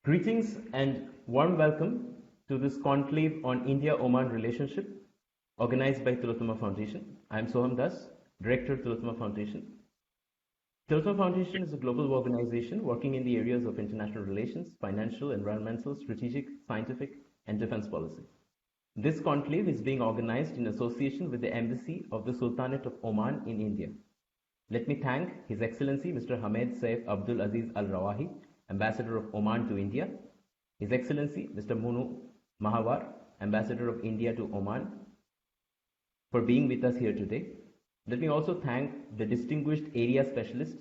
Greetings and warm welcome to this conclave on India-Oman Relationship organized by Tillotoma Foundation. I am Soham Das, Director of Tillotoma Foundation. Tillotoma Foundation is a global organization working in the areas of international relations, financial, environmental, strategic, scientific, and defense policy. This conclave is being organized in association with the Embassy of the Sultanate of Oman in India. Let me thank His Excellency Mr Hamid Saif Abdul Aziz Al-Rawahi, Ambassador of Oman to India, His Excellency Mr Munu Mahawar, Ambassador of India to Oman, for being with us here today. Let me also thank the distinguished area specialists,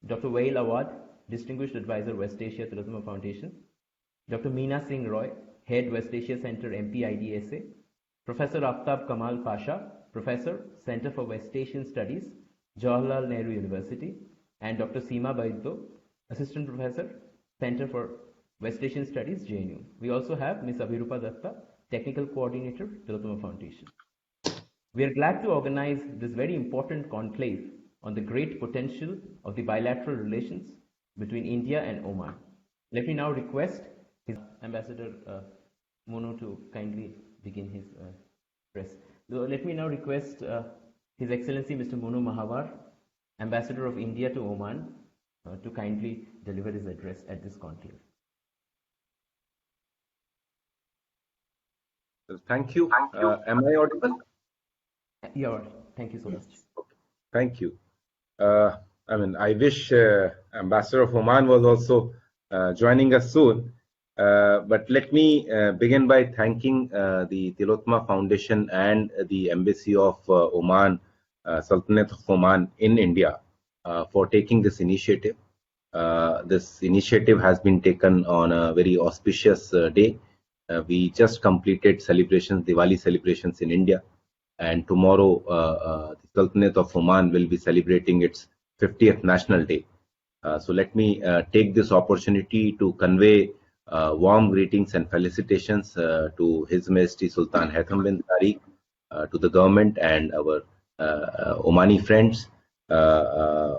Dr Waiel Awwad, Distinguished Advisor West Asia Tillotoma Foundation, Dr Meena Singh Roy, Head West Asia Center MP-IDSA, Professor Aftab Kamal Pasha, Professor, Center for West Asian Studies, Jawaharlal Nehru University, and Dr Sima Baidya, Assistant Professor, Center for West Asian Studies, JNU. We also have Ms. Abhirupa Dutta, Technical Coordinator, Tillotoma Foundation. We are glad to organize this very important conclave on the great potential of the bilateral relations between India and Oman. Let me now request His Ambassador Munu to kindly begin his address. So let me now request His Excellency Mr. Munu Mahawar, Ambassador of India to Oman, to kindly deliver his address at this conclave. Thank you. Am I audible? Yeah, thank you so much. Thank you. I wish Ambassador of Oman was also joining us soon. But let me begin by thanking the Tillotoma Foundation and the Embassy of Oman, Sultanate of Oman in India, for taking this initiative. This initiative has been taken on a very auspicious day. We just completed Diwali celebrations in India, and tomorrow the Sultanate of Oman will be celebrating its 50th National Day. So let me take this opportunity to convey warm greetings and felicitations to His Majesty Sultan Haitham bin Tariq, to the government and our Omani friends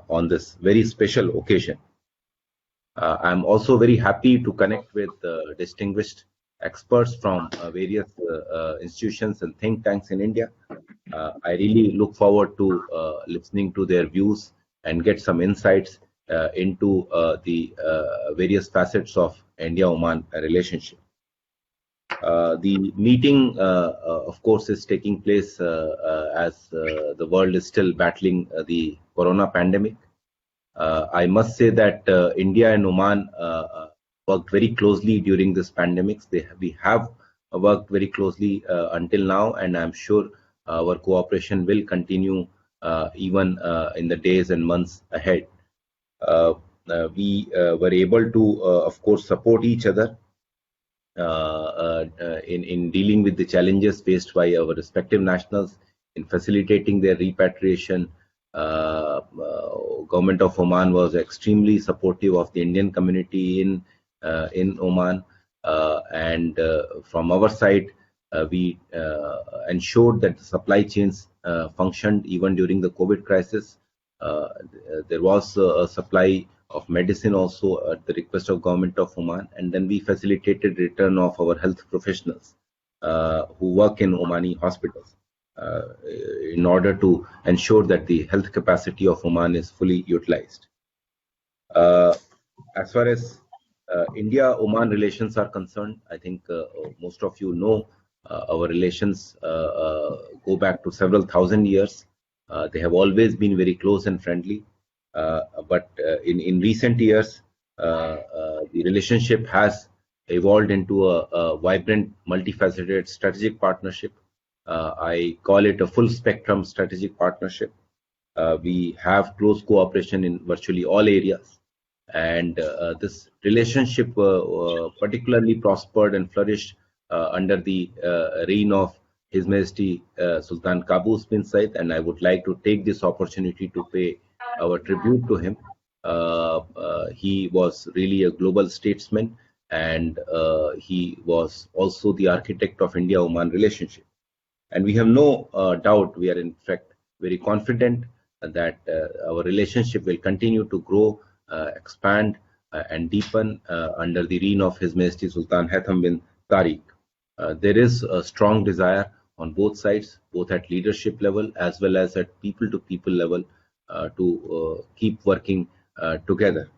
on this very special occasion. I'm also very happy to connect with distinguished experts from various institutions and think tanks in India. I really look forward to listening to their views and get some insights into the various facets of India-Oman relationship. The meeting, of course, is taking place as the world is still battling the corona pandemic. I must say that India and Oman worked very closely during this pandemic. We have worked very closely until now, and I'm sure our cooperation will continue even in the days and months ahead. We were able to, of course, support each other in dealing with the challenges faced by our respective nationals, in facilitating their repatriation. Government of Oman was extremely supportive of the Indian community in Oman, and from our side, we ensured that the supply chains functioned even during the COVID crisis. There was a supply of medicine also at the request of Government of Oman, and then we facilitated return of our health professionals who work in Omani hospitals in order to ensure that the health capacity of Oman is fully utilized. As far as India-Oman relations are concerned, I think most of you know our relations go back to several thousand years. They have always been very close and friendly, but in recent years, the relationship has evolved into a vibrant, multifaceted strategic partnership. I call it a full spectrum strategic partnership. We have close cooperation in virtually all areas, and this relationship particularly prospered and flourished under the reign of His Majesty Sultan Qaboos bin Said, and I would like to take this opportunity to pay our tribute to him. He was really a global statesman, and he was also the architect of India-Oman relationship. And we have no doubt, we are in fact very confident that our relationship will continue to grow, expand, and deepen under the reign of His Majesty Sultan Haitham bin Tariq. There is a strong desire on both sides, both at leadership level as well as at people-to-people level, to keep working together.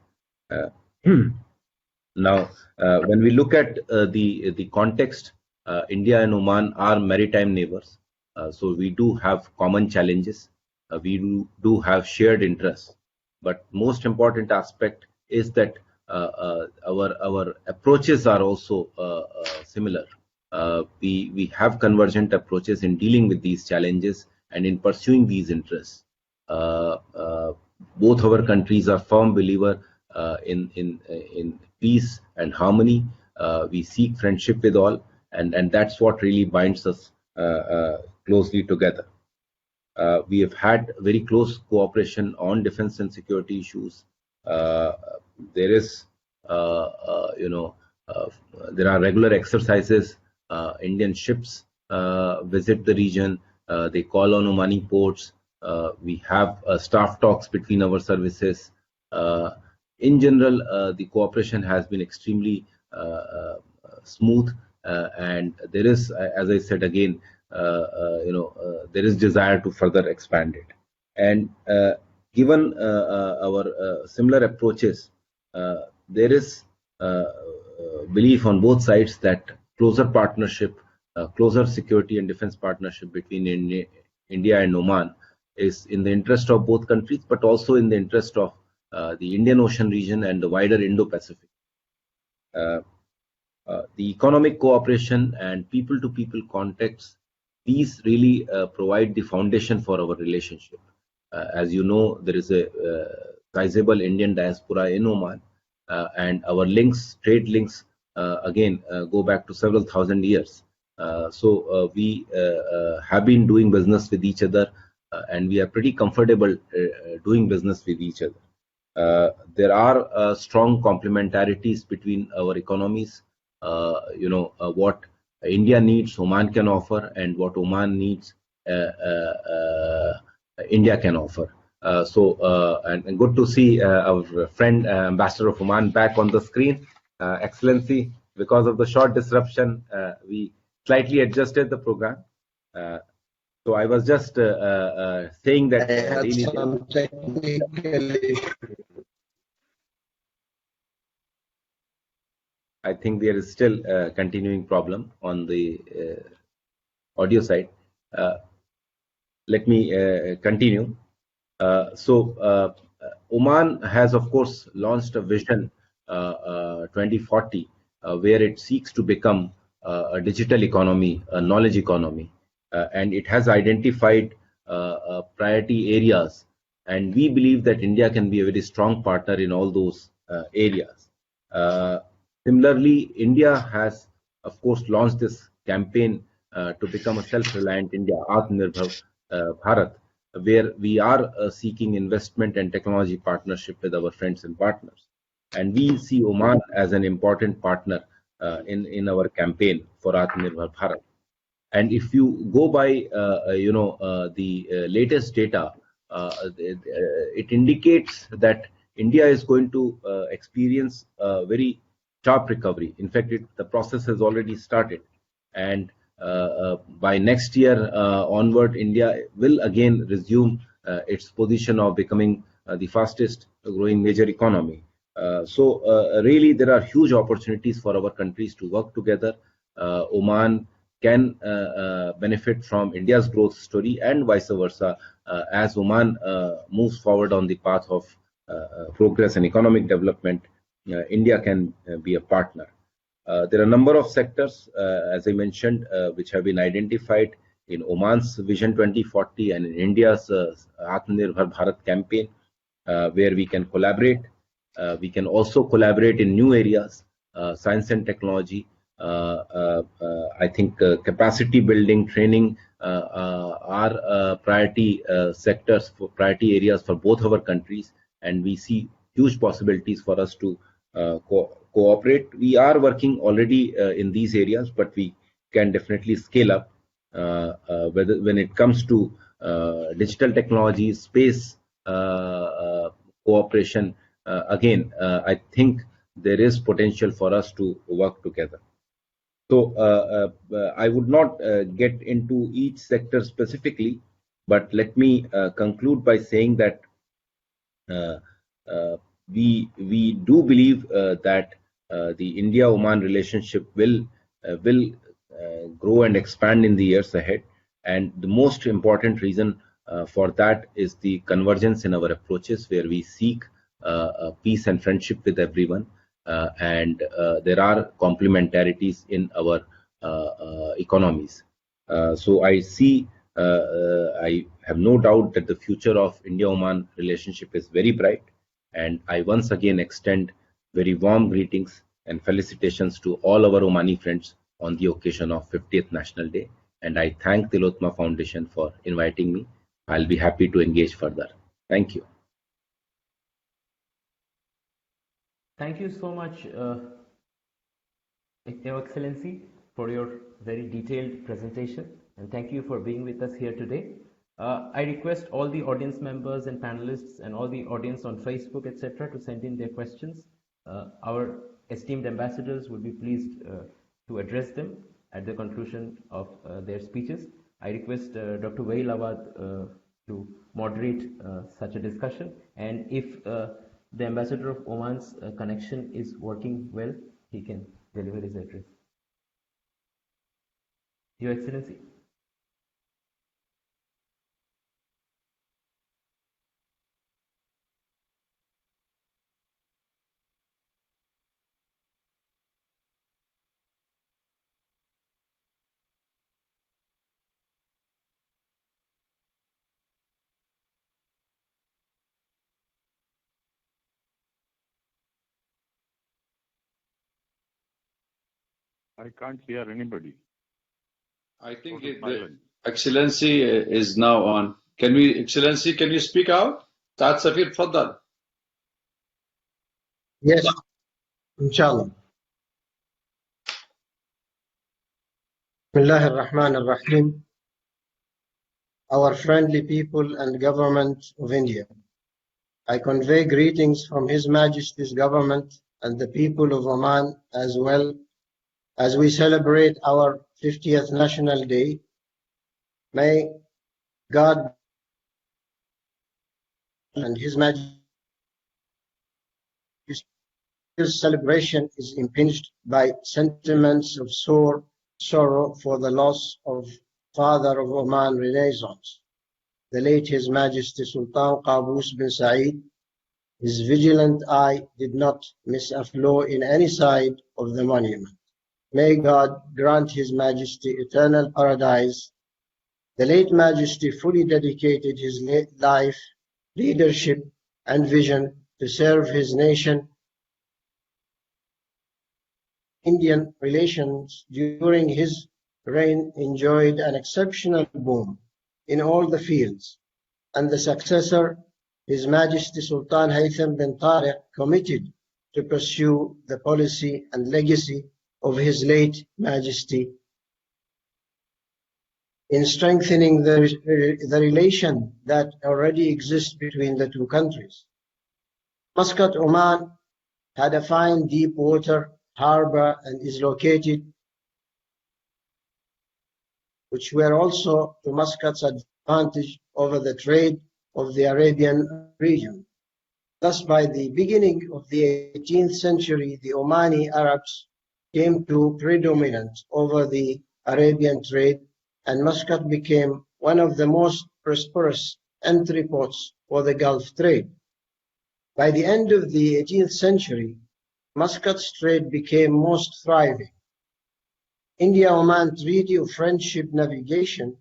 Now, when we look at the context, India and Oman are maritime neighbors, so we do have common challenges. We do have shared interests, but most important aspect is that our approaches are also similar. We have convergent approaches in dealing with these challenges and in pursuing these interests. Both our countries are firm believer in peace and harmony. We seek friendship with all, and that's what really binds us closely together. We have had very close cooperation on defense and security issues. There is, there are regular exercises. Indian ships visit the region. They call on Omani ports. We have staff talks between our services. In general, the cooperation has been extremely smooth, and there is, as I said again, there is desire to further expand it. And given our similar approaches, there is belief on both sides that closer partnership, closer security and defense partnership between India and Oman is in the interest of both countries, but also in the interest of the Indian Ocean region and the wider Indo-Pacific. The economic cooperation and people-to-people contacts, these really provide the foundation for our relationship. As you know, there is a sizable Indian diaspora in Oman, and our links, trade links, again go back to several thousand years. So we have been doing business with each other, and we are pretty comfortable doing business with each other. There are strong complementarities between our economies. What India needs, Oman can offer, and what Oman needs, India can offer. And good to see our friend Ambassador of Oman back on the screen. Excellency, because of the short disruption, we slightly adjusted the program. So I was just saying that I had some technical issues. I think there is still a continuing problem on the audio side. Let me continue. Oman has, of course, launched a vision 2040, where it seeks to become a digital economy, a knowledge economy, and it has identified priority areas, and we believe that India can be a very strong partner in all those areas. Similarly, India has, of course, launched this campaign to become a self-reliant India, Atmanirbhar Bharat, where we are seeking investment and technology partnership with our friends and partners. And we see Oman as an important partner in our campaign for Atmanirbhar Bharat. And if you go by, the latest data, it indicates that India is going to experience a very sharp recovery. In fact, the process has already started, and by next year onward, India will again resume its position of becoming the fastest growing major economy. Really, there are huge opportunities for our countries to work together. Oman can benefit from India's growth story, and vice versa, as Oman moves forward on the path of progress and economic development. India can be a partner. There are a number of sectors, as I mentioned, which have been identified in Oman's Vision 2040 and in India's Atmanirbhar Bharat campaign, where we can collaborate. We can also collaborate in new areas, science and technology. I think capacity building, training are priority sectors, for priority areas for both our countries, and we see huge possibilities for us to cooperate. We are working already in these areas, but we can definitely scale up when it comes to digital technologies, space cooperation. Again, I think there is potential for us to work together. So I would not get into each sector specifically, but let me conclude by saying that uh, uh, we do believe that the India-Oman relationship will grow and expand in the years ahead, and the most important reason for that is the convergence in our approaches, where we seek peace and friendship with everyone, and there are complementarities in our economies. So I have no doubt that the future of India-Oman relationship is very bright, and I once again extend very warm greetings and felicitations to all our Omani friends on the occasion of 50th National Day. And I thank Tillotoma Foundation for inviting me. I'll be happy to engage further. Thank you. Thank you so much, Your Excellency, for your very detailed presentation, and thank you for being with us here today. I request all the audience members and panelists and all the audience on Facebook, etc., to send in their questions. Our esteemed ambassadors will be pleased to address them at the conclusion of their speeches. I request Dr. Waiel Awwad to moderate such a discussion, and if the ambassador of Oman's connection is working well, he can deliver his address. Your Excellency. I can't hear anybody. I think the Excellency is now on. Excellency, can you speak out? Saad Safir, Faddal. Yes, inshallah. Bismillah ar-Rahman ar-Rahim. Our friendly people and government of India, I convey greetings from His Majesty's government and the people of Oman, as well as we celebrate our 50th National Day. May God and His Majesty's celebration is impinged by sentiments of sorrow for the loss of Father of Oman Renaissance, the late His Majesty Sultan Qaboos bin Said. His vigilant eye did not miss a flaw in any side of the monument. May God grant His Majesty eternal paradise. The late Majesty fully dedicated his life, leadership, and vision to serve his nation. Indian relations during his reign enjoyed an exceptional boom in all the fields, and the successor, His Majesty Sultan Haytham bin Tariq, committed to pursue the policy and legacy of His late Majesty in strengthening the relation that already exists between the two countries. Muscat, Oman, had a fine deep water harbor and is located, which were also to Muscat's advantage over the trade of the Arabian region. Thus, by the beginning of the 18th century, the Omani Arabs came to predominate over the Arabian trade, and Muscat became one of the most prosperous entry ports for the Gulf trade. By the end of the 18th century, Muscat's trade became most thriving. India-Oman Treaty of Friendship Navigation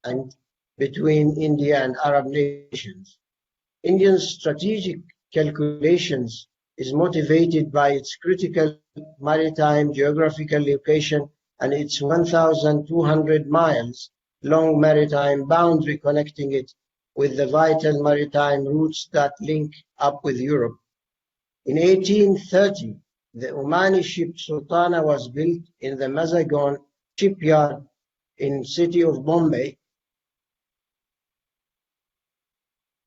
and between India and Arab nations. India's strategic calculations is motivated by its critical maritime geographical location and its 1,200 miles long maritime boundary connecting it with the vital maritime routes that link up with Europe. In 1830, the Omani ship Sultana was built in the Mazagon shipyard in city of Bombay,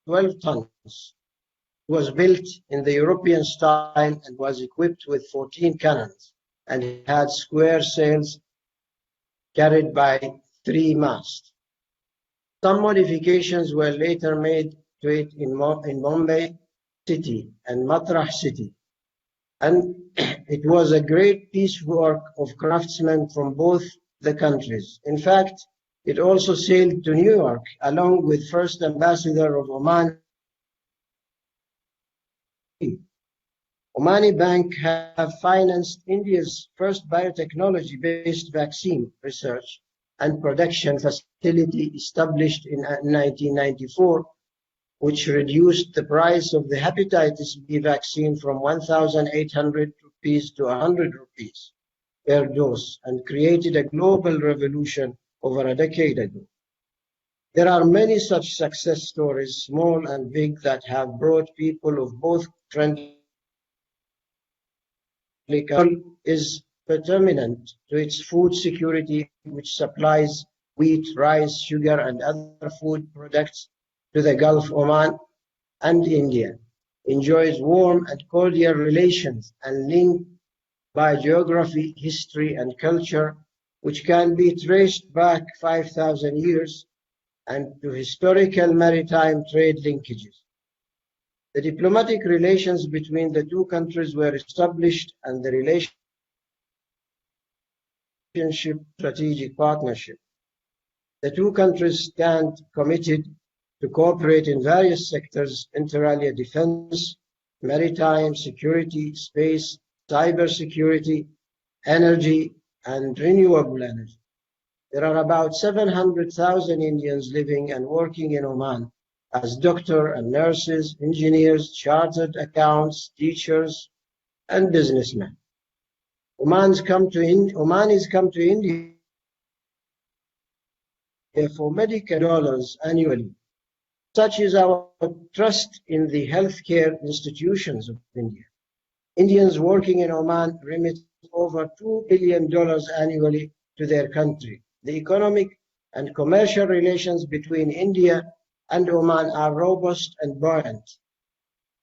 12 tons, was built in the European style and was equipped with 14 cannons and had square sails carried by 3 masts. Some modifications were later made to it in Bombay City and Matrah City, and it was a great piecework of craftsmen from both the countries. In fact, it also sailed to New York along with First Ambassador of Oman. Omani Bank have financed India's first biotechnology-based vaccine research and production facility established in 1994, which reduced the price of the hepatitis B vaccine from 1,800 rupees to 100 rupees per dose and created a global revolution over a decade ago. There are many such success stories, small and big, that have brought people of both friendly is determinant to its food security, which supplies wheat, rice, sugar, and other food products to the Gulf, Oman, and India, enjoys warm and cordial relations and linked by geography, history, and culture, which can be traced back 5,000 years, and to historical maritime trade linkages. The diplomatic relations between the two countries were established, and the relationship strategic partnership. The two countries stand committed to cooperate in various sectors, inter alia defense, maritime security, space, cyber security, energy, and renewable energy. There are about 700,000 Indians living and working in Oman as doctors and nurses, engineers, chartered accountants, teachers, and businessmen. Omanis come to India for medical dollars annually. Such is our trust in the healthcare institutions of India. Indians working in Oman remit over $2 billion annually to their country. The economic and commercial relations between India and Oman are robust and buoyant.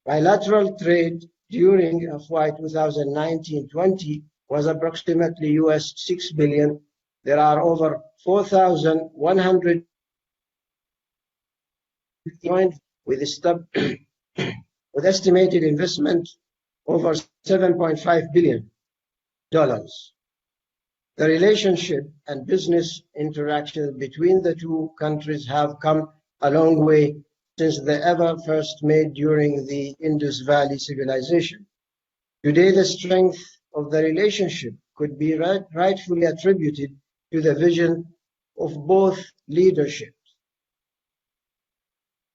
Bilateral trade during FY 2019-20 was approximately US $6 billion. There are over 4,100 joined with estimated investment over $7.5 billion. The relationship and business interactions between the two countries have come a long way since they ever first made during the Indus Valley civilization. Today, the strength of the relationship could be rightfully attributed to the vision of both leaderships.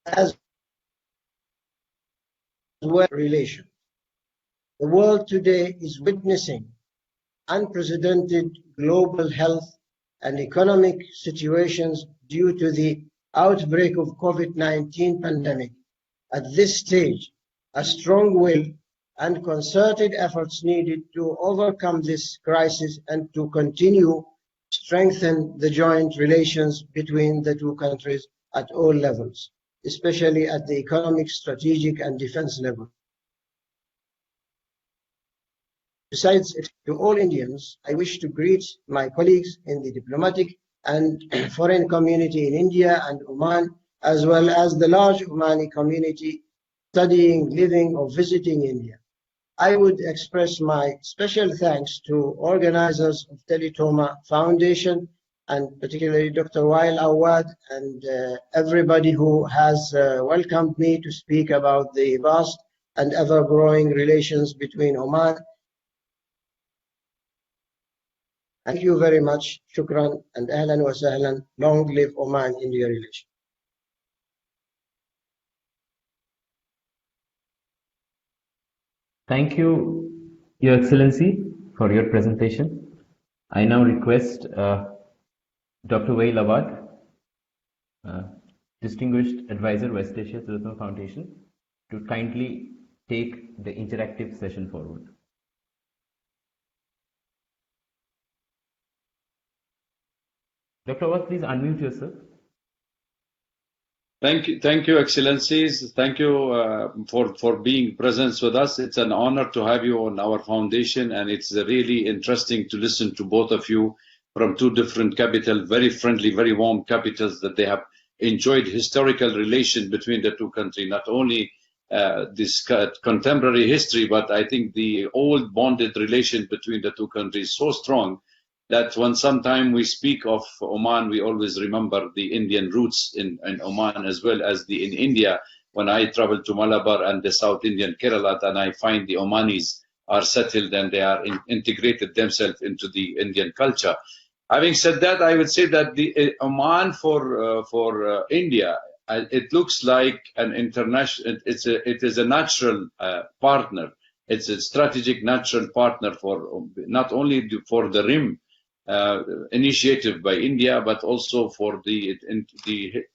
As well, relations. The world today is witnessing unprecedented global health and economic situations due to the outbreak of COVID-19 pandemic. At this stage, a strong will and concerted efforts needed to overcome this crisis and to continue strengthen the joint relations between the two countries at all levels, especially at the economic, strategic, and defense level. Besides, to all Indians, I wish to greet my colleagues in the diplomatic and foreign community in India and Oman, as well as the large Omani community studying, living, or visiting India. I would express my special thanks to organizers of Tillotoma Foundation, and particularly Dr. Waiel Awwad and everybody who has welcomed me to speak about the vast and ever-growing relations between Oman. Thank you very much. Shukran and ahlan wa sahlan. Long live Oman-India relations. Thank you, Your Excellency, for your presentation. I now request Dr. Waiel Awwad, Distinguished Advisor, West Asia, Tillotoma Foundation, to kindly take the interactive session forward. Dr. Awwad, please unmute yourself. Thank you, Excellencies. Thank you for being present with us. It's an honor to have you on our foundation, and it's really interesting to listen to both of you from two different capitals, very friendly, very warm capitals that they have enjoyed historical relation between the two countries, not only this contemporary history, but I think the old bonded relation between the two countries is so strong that when sometime we speak of Oman, we always remember the Indian roots in Oman as well as in India. When I travel to Malabar and the South Indian Kerala, and I find the Omanis are settled and they are integrated themselves into the Indian culture. Having said that, I would say that the Oman for India, it looks like an international. It is a natural partner. It's a strategic natural partner for not only for the RIM initiative by India, but also for the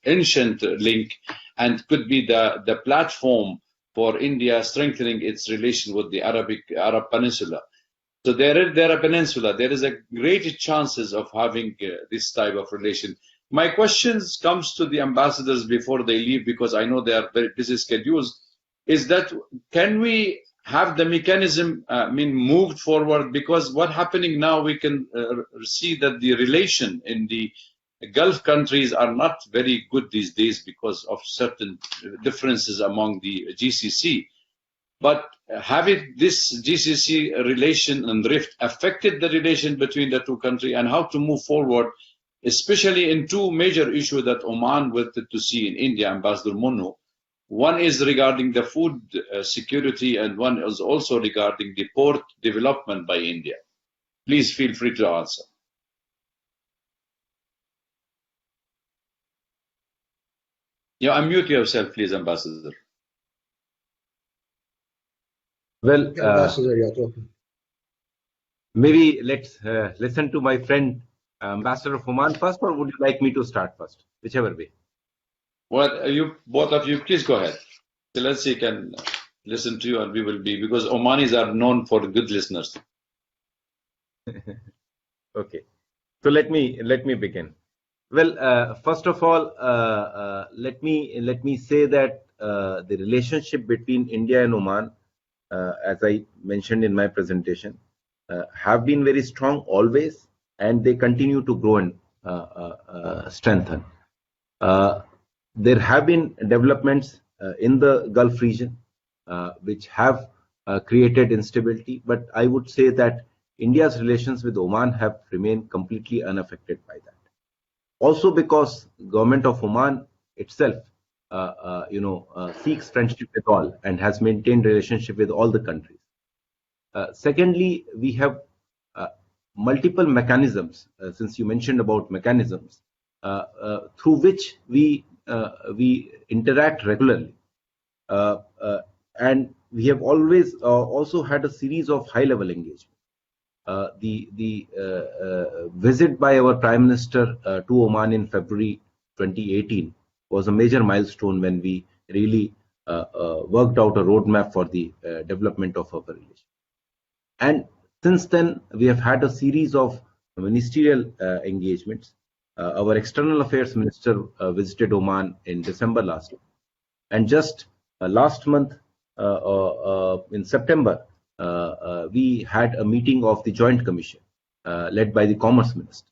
ancient link, and could be the platform for India strengthening its relation with the Arab Peninsula. So there is a great chances of having this type of relation. My questions comes to the ambassadors before they leave, because I know they are very busy schedules, is that can we have the mechanism moved forward? Because what happening now, we can see that the relation in the Gulf countries are not very good these days because of certain differences among the GCC. But having this GCC relation and rift affected the relation between the two countries, and how to move forward, especially in two major issues that Oman wanted to see in India, Ambassador Munu. One is regarding the food security, and one is also regarding the port development by India. Please feel free to answer. You unmute yourself, please, Ambassador. Well, maybe let's listen to my friend Ambassador of Oman first, or would you like me to start first? Whichever way. Well, both of you, please go ahead. Excellency can listen to you, and we will be, because Omanis are known for good listeners. Okay, so let me begin. Well, first of all, let me say that the relationship between India and Oman, as I mentioned in my presentation, have been very strong always, and they continue to grow and strengthen. There have been developments in the Gulf region which have created instability, but I would say that India's relations with Oman have remained completely unaffected by that. Also because government of Oman itself, seeks friendship with all and has maintained relationship with all the countries. Secondly, we have multiple mechanisms, since you mentioned about mechanisms, through which we interact regularly, and we have always also had a series of high-level engagement. The visit by our Prime Minister to Oman in February 2018 was a major milestone when we really worked out a roadmap for the development of our relation. And since then, we have had a series of ministerial engagements. Our External Affairs Minister visited Oman in December last year. And just last month, in September, we had a meeting of the Joint Commission led by the Commerce Minister.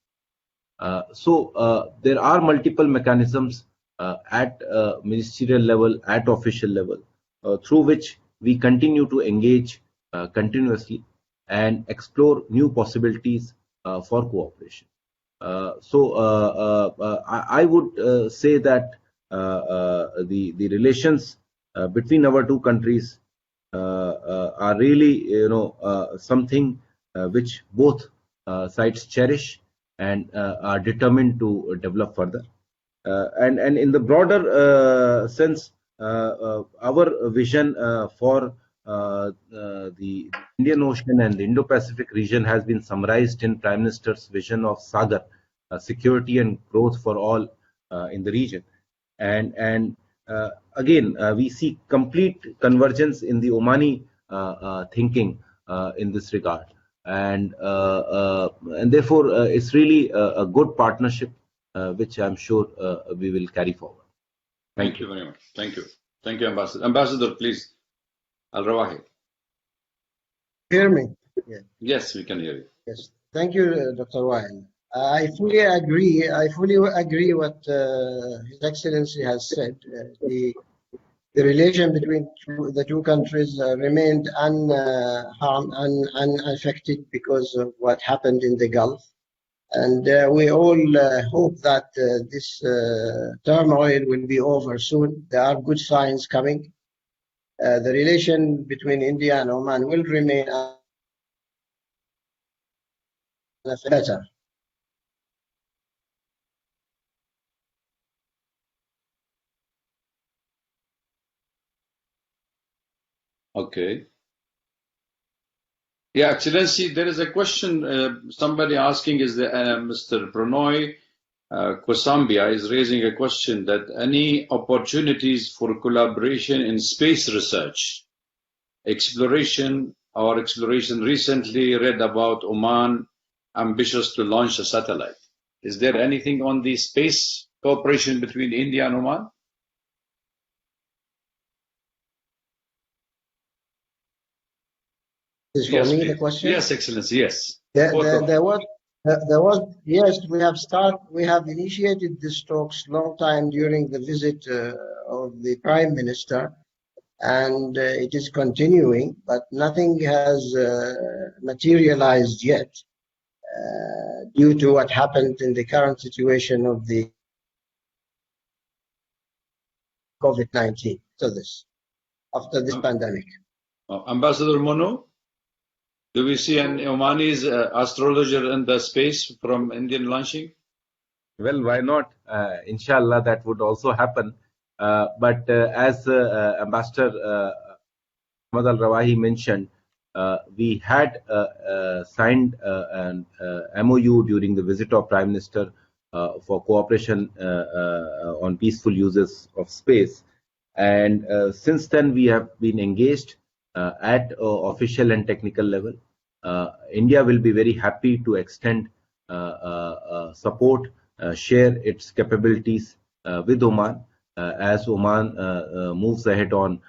So there are multiple mechanisms at ministerial level, at official level, through which we continue to engage continuously and explore new possibilities for cooperation. I would say that the relations between our two countries are really, something which both sides cherish and are determined to develop further. And in the broader sense, our vision for the Indian Ocean and the Indo-Pacific region has been summarized in Prime Minister's vision of Sagar, security and growth for all in the region. And again, we see complete convergence in the Omani thinking in this regard, and therefore it's really a good partnership which I'm sure we will carry forward. Thank you very much. Thank you. Thank you, Ambassador. Ambassador, please. Al-Rawahi. Hear me? Yeah. Yes, we can hear you. Yes. Thank you, Dr. Waiel. I fully agree. I fully agree what His Excellency has said. The relation between the two countries remained unharmed, unaffected because of what happened in the Gulf. And we all hope that this turmoil will be over soon. There are good signs coming. The relation between India and Oman will remain better. Okay. Yeah, Excellency, there is a question. Somebody asking is the Mr. Pranoy Kosambia is raising a question that any opportunities for collaboration in space research, exploration recently read about Oman ambitious to launch a satellite. Is there anything on the space cooperation between India and Oman? Is for me the question? Yes, Excellency, yes. There was, yes, we have initiated these talks long time during the visit of the Prime Minister, and it is continuing, but nothing has materialized yet due to what happened in the current situation of the COVID-19. After this pandemic. Ambassador Munu, do we see an Omani's astrologer in the space from Indian launching? Well, why not? Inshallah, that would also happen. But as Ambassador Al-Rawahi mentioned, we had signed an MOU during the visit of Prime Minister for cooperation on peaceful uses of space. And since then, we have been engaged at official and technical level. India will be very happy to extend support, share its capabilities with Oman as Oman moves ahead on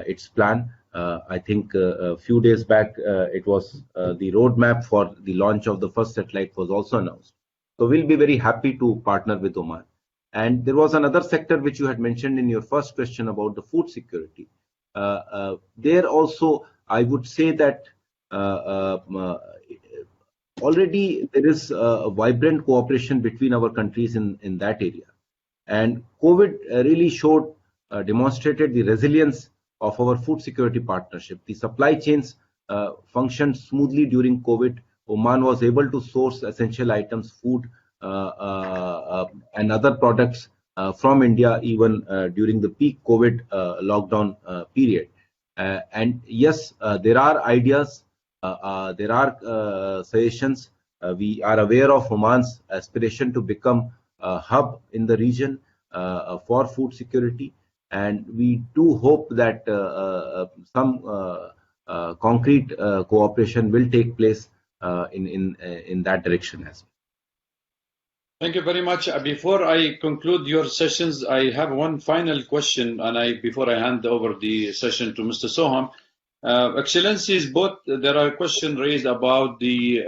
its plan. I think a few days back, it was the roadmap for the launch of the first satellite was also announced. So we'll be very happy to partner with Oman. And there was another sector which you had mentioned in your first question about the food security. There also, I would say that already there is a vibrant cooperation between our countries in that area. And COVID really demonstrated the resilience of our food security partnership. The supply chains functioned smoothly during COVID. Oman was able to source essential items, food, and other products from India even during the peak COVID lockdown period. And yes, there are ideas, there are suggestions. We are aware of Oman's aspiration to become a hub in the region for food security, and we do hope that some concrete cooperation will take place in that direction as well. Thank you very much. Before I conclude your sessions, I have one final question, and before I hand over the session to Mr. Soham. Excellencies, both there are questions raised about the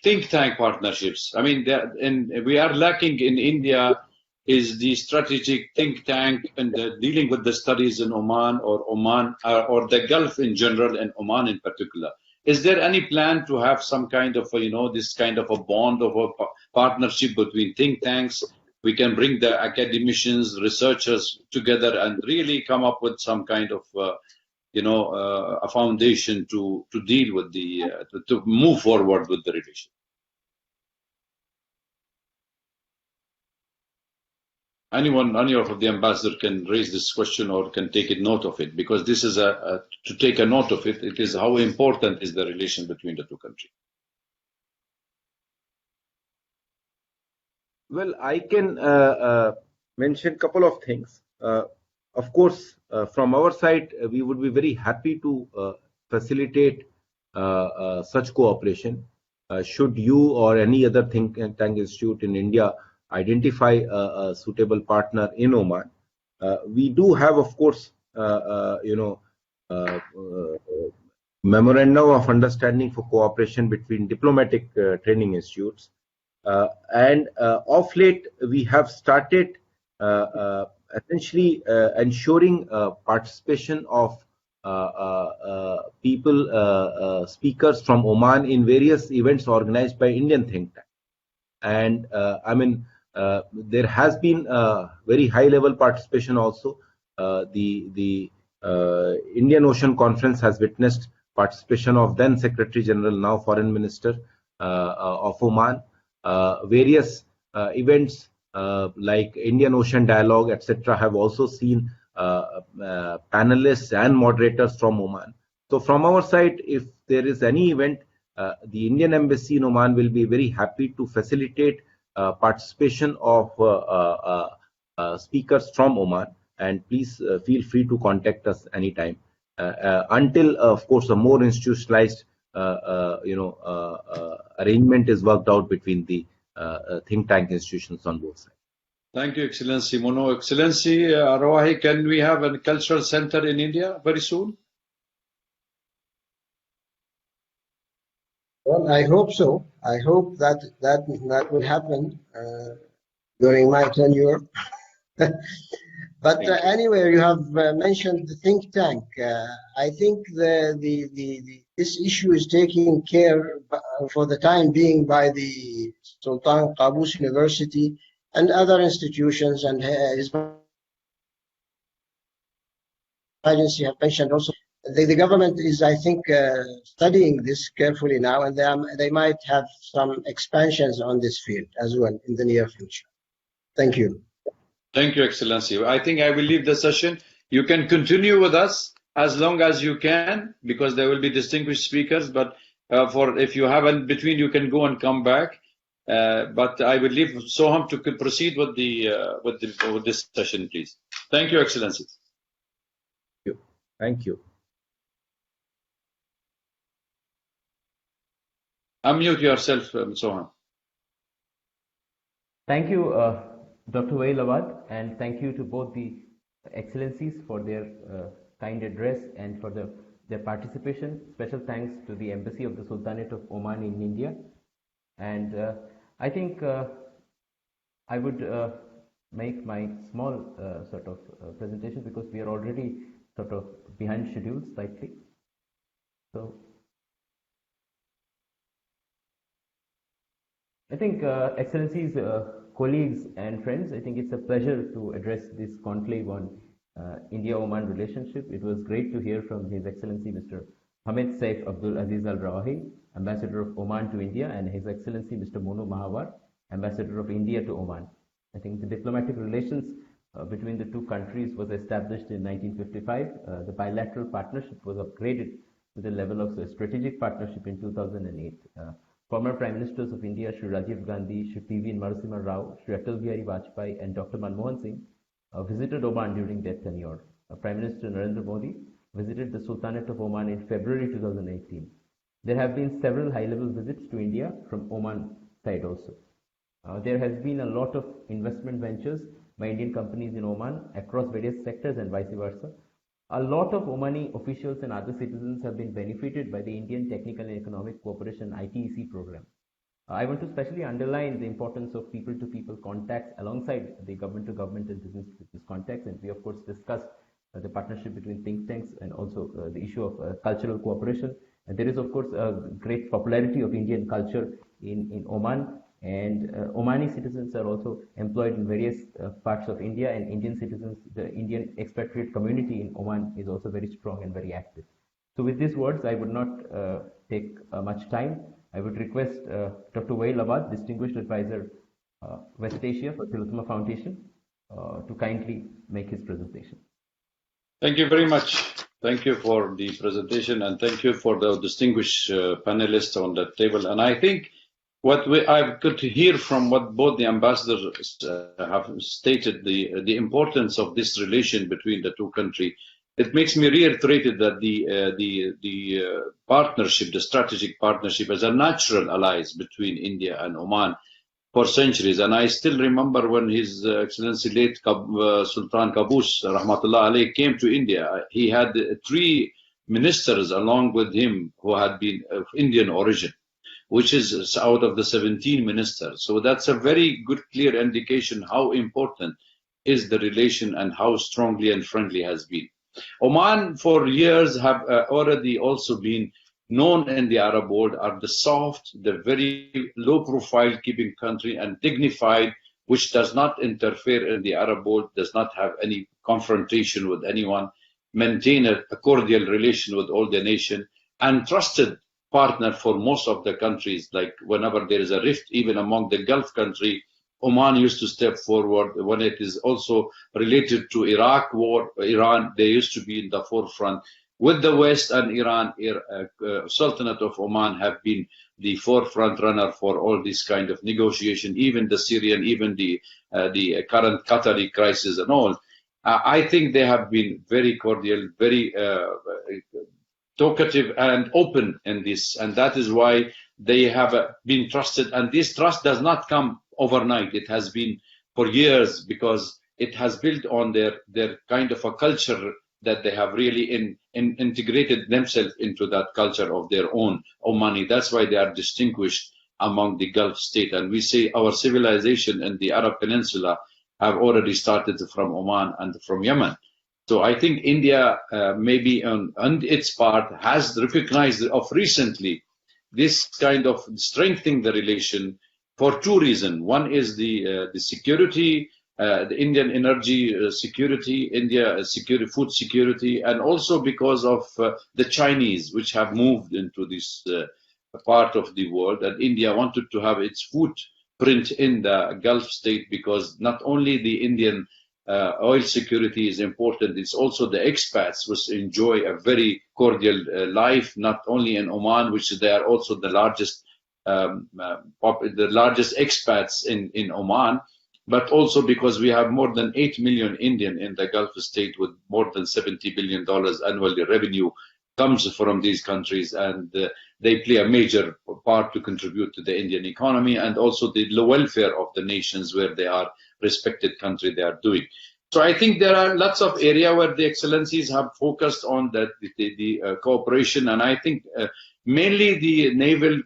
think tank partnerships. I mean, we are lacking in India is the strategic think tank and dealing with the studies in Oman or the Gulf in general and Oman in particular. Is there any plan to have some kind of this kind of a bond of a partnership between think tanks? We can bring the academicians, researchers together and really come up with some kind of a foundation to deal with to move forward with the relation. Any of the ambassador can raise this question or can take a note of it, because this is to take a note of it. It is how important is the relation between the two countries. Well, I can mention a couple of things. Of course, from our side, we would be very happy to facilitate such cooperation. Should you or any other think tank institute in India identify a suitable partner in Oman, We do have, of course, memorandum of understanding for cooperation between diplomatic training institutes, and of late we have started essentially ensuring participation of speakers from Oman in various events organized by Indian think tank. And there has been very high level participation also. The Indian Ocean Conference has witnessed participation of then Secretary General, now Foreign Minister of Oman. Various events like Indian Ocean Dialogue, etc., have also seen panelists and moderators from Oman. So from our side, if there is any event, the Indian Embassy in Oman will be very happy to facilitate participation of speakers from Oman, and please feel free to contact us anytime until, of course, a more institutionalized arrangement is worked out between the think tank institutions on both sides. Thank you, Excellency Munu. Excellency Al-Rawahi, can we have a cultural center in India very soon? Well, I hope so. I hope that will happen during my tenure. But anyway, you have mentioned the think tank. I think this issue is taken care for the time being by the Sultan Qaboos University and other institutions, and His Majesty have mentioned also. The government is, I think, studying this carefully now, and they might have some expansions on this field as well in the near future. Thank you. Thank you, Excellency. I think I will leave the session. You can continue with us as long as you can, because there will be distinguished speakers. But if you have in between, you can go and come back. But I will leave Soham to proceed with this session, please. Thank you, Excellency. Thank you. Unmute yourself, Soham. Thank you, Dr. Waiel Awwad, and thank you to both the Excellencies for their kind address and for their participation. Special thanks to the Embassy of the Sultanate of Oman in India. And I think I would make my small sort of presentation, because we are already sort of behind schedule slightly. So I think, Excellencies, colleagues and friends, I think it's a pleasure to address this conclave on India-Oman relationship. It was great to hear from His Excellency Mr. Hamid Saif Abdul Aziz Al-Rawahi, Ambassador of Oman to India, and His Excellency Mr. Munu Mahawar, Ambassador of India to Oman. I think the diplomatic relations between the two countries was established in 1955. The bilateral partnership was upgraded to the level of a strategic partnership in 2008. Former Prime Ministers of India, Shri Rajiv Gandhi, Shri P.V. Narasimha Rao, Shri Atal Bihari Vajpayee, and Dr. Manmohan Singh visited Oman during their tenure. Prime Minister Narendra Modi visited the Sultanate of Oman in February 2018. There have been several high-level visits to India from Oman side also. There has been a lot of investment ventures by Indian companies in Oman across various sectors and vice versa. A lot of Omani officials and other citizens have been benefited by the Indian Technical and Economic Cooperation ITEC program. I want to specially underline the importance of people-to-people contacts alongside the government-to-government and business-to-business contacts, and we of course discussed the partnership between think tanks and also the issue of cultural cooperation. And there is of course a great popularity of Indian culture in Oman, and Omani citizens are also employed in various parts of India, and Indian citizens, the Indian expatriate community in Oman is also very strong and very active. So with these words, I would not take much time. I would request Dr. Waiel Awwad, Distinguished Advisor West Asia for Tillotoma Foundation, to kindly make his presentation. Thank you very much. Thank you for the presentation, and thank you for the distinguished panelists on the table. And I think what I could hear from what both the ambassadors have stated, the importance of this relation between the two countries, it makes me reiterate that the partnership, the strategic partnership, as a natural allies between India and Oman, for centuries. And I still remember when His Excellency late Sultan Qaboos, Rahmatullah alayh, came to India. He had 3 ministers along with him who had been of Indian origin, which is out of the 17 ministers. So that's a very good, clear indication how important is the relation and how strongly and friendly has been. Oman for years have already also been known in the Arab world are the soft, the very low profile keeping country and dignified, which does not interfere in the Arab world, does not have any confrontation with anyone, maintain a cordial relation with all the nation, and trusted partner for most of the countries. Like whenever there is a rift, even among the Gulf country, Oman used to step forward. When it is also related to Iraq war, Iran, they used to be in the forefront. With the West and Iran, Sultanate of Oman have been the forefront runner for all this kind of negotiation, even the Syrian, even the current Qatari crisis and all. I think they have been very cordial, very talkative and open in this, and that is why they have been trusted. And this trust does not come overnight. It has been for years because it has built on their kind of a culture that they have really integrated themselves into that culture of their own Omani. That's why they are distinguished among the Gulf state. And we say our civilization in the Arab Peninsula have already started from Oman and from Yemen. So I think India, maybe on its part, has recognized of recently this kind of strengthening the relation for 2 reasons. One is the security, the Indian energy security, India food security, and also because of the Chinese, which have moved into this part of the world. And India wanted to have its footprint in the Gulf state because not only the Indian oil security is important, it's also the expats which enjoy a very cordial life, not only in Oman, which they are also the largest expats in Oman, but also because we have more than 8 million Indian in the Gulf state with more than $70 billion annually revenue comes from these countries, and they play a major part to contribute to the Indian economy and also the welfare of the nations where they are respected country they are doing. So I think there are lots of areas where the excellencies have focused on the cooperation, and I think mainly the naval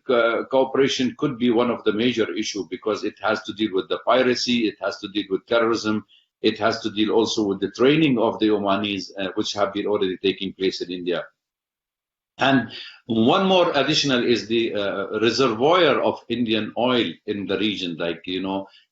cooperation could be one of the major issues because it has to deal with the piracy, it has to deal with terrorism, it has to deal also with the training of the Omanis, which have been already taking place in India. And one more additional is the reservoir of Indian oil in the region. Like,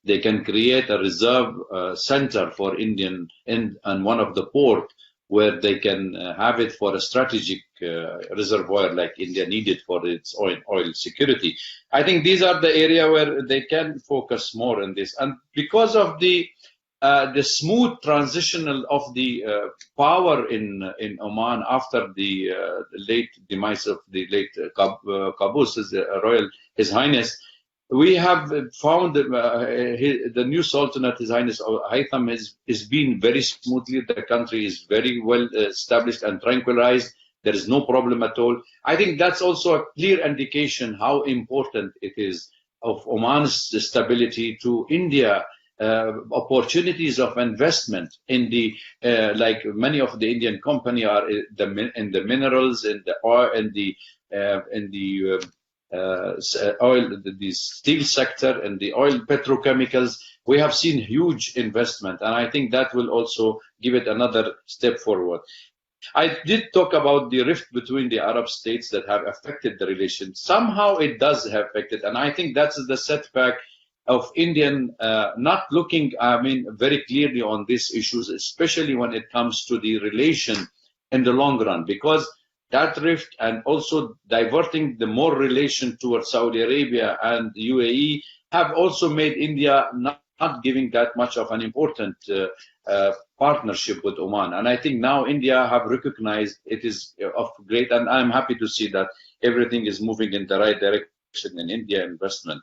they can create a reserve center for Indian in one of the port where they can have it for a strategic reservoir like India needed for its oil security. I think these are the area where they can focus more on this. And because of the smooth transitional of the power in Oman after the late demise of the late Qaboos, His Highness, we have found that the new Sultanate, His Highness Haytham, is being very smoothly. The country is very well established and tranquilized. There is no problem at all. I think that's also a clear indication how important it is of Oman's stability to India. Opportunities of investment in the like many of the Indian company are in the minerals, in the oil, in the oil, the steel sector, and the oil petrochemicals. We have seen huge investment, and I think that will also give it another step forward. I did talk about the rift between the Arab states that have affected the relation. Somehow it does have affected, and I think that's the setback of Indian not looking, very clearly on these issues, especially when it comes to the relation in the long run, because that rift and also diverting the more relation towards Saudi Arabia and the UAE have also made India not giving that much of an important partnership with Oman. And I think now India have recognized it is of great, and I'm happy to see that everything is moving in the right direction in India investment.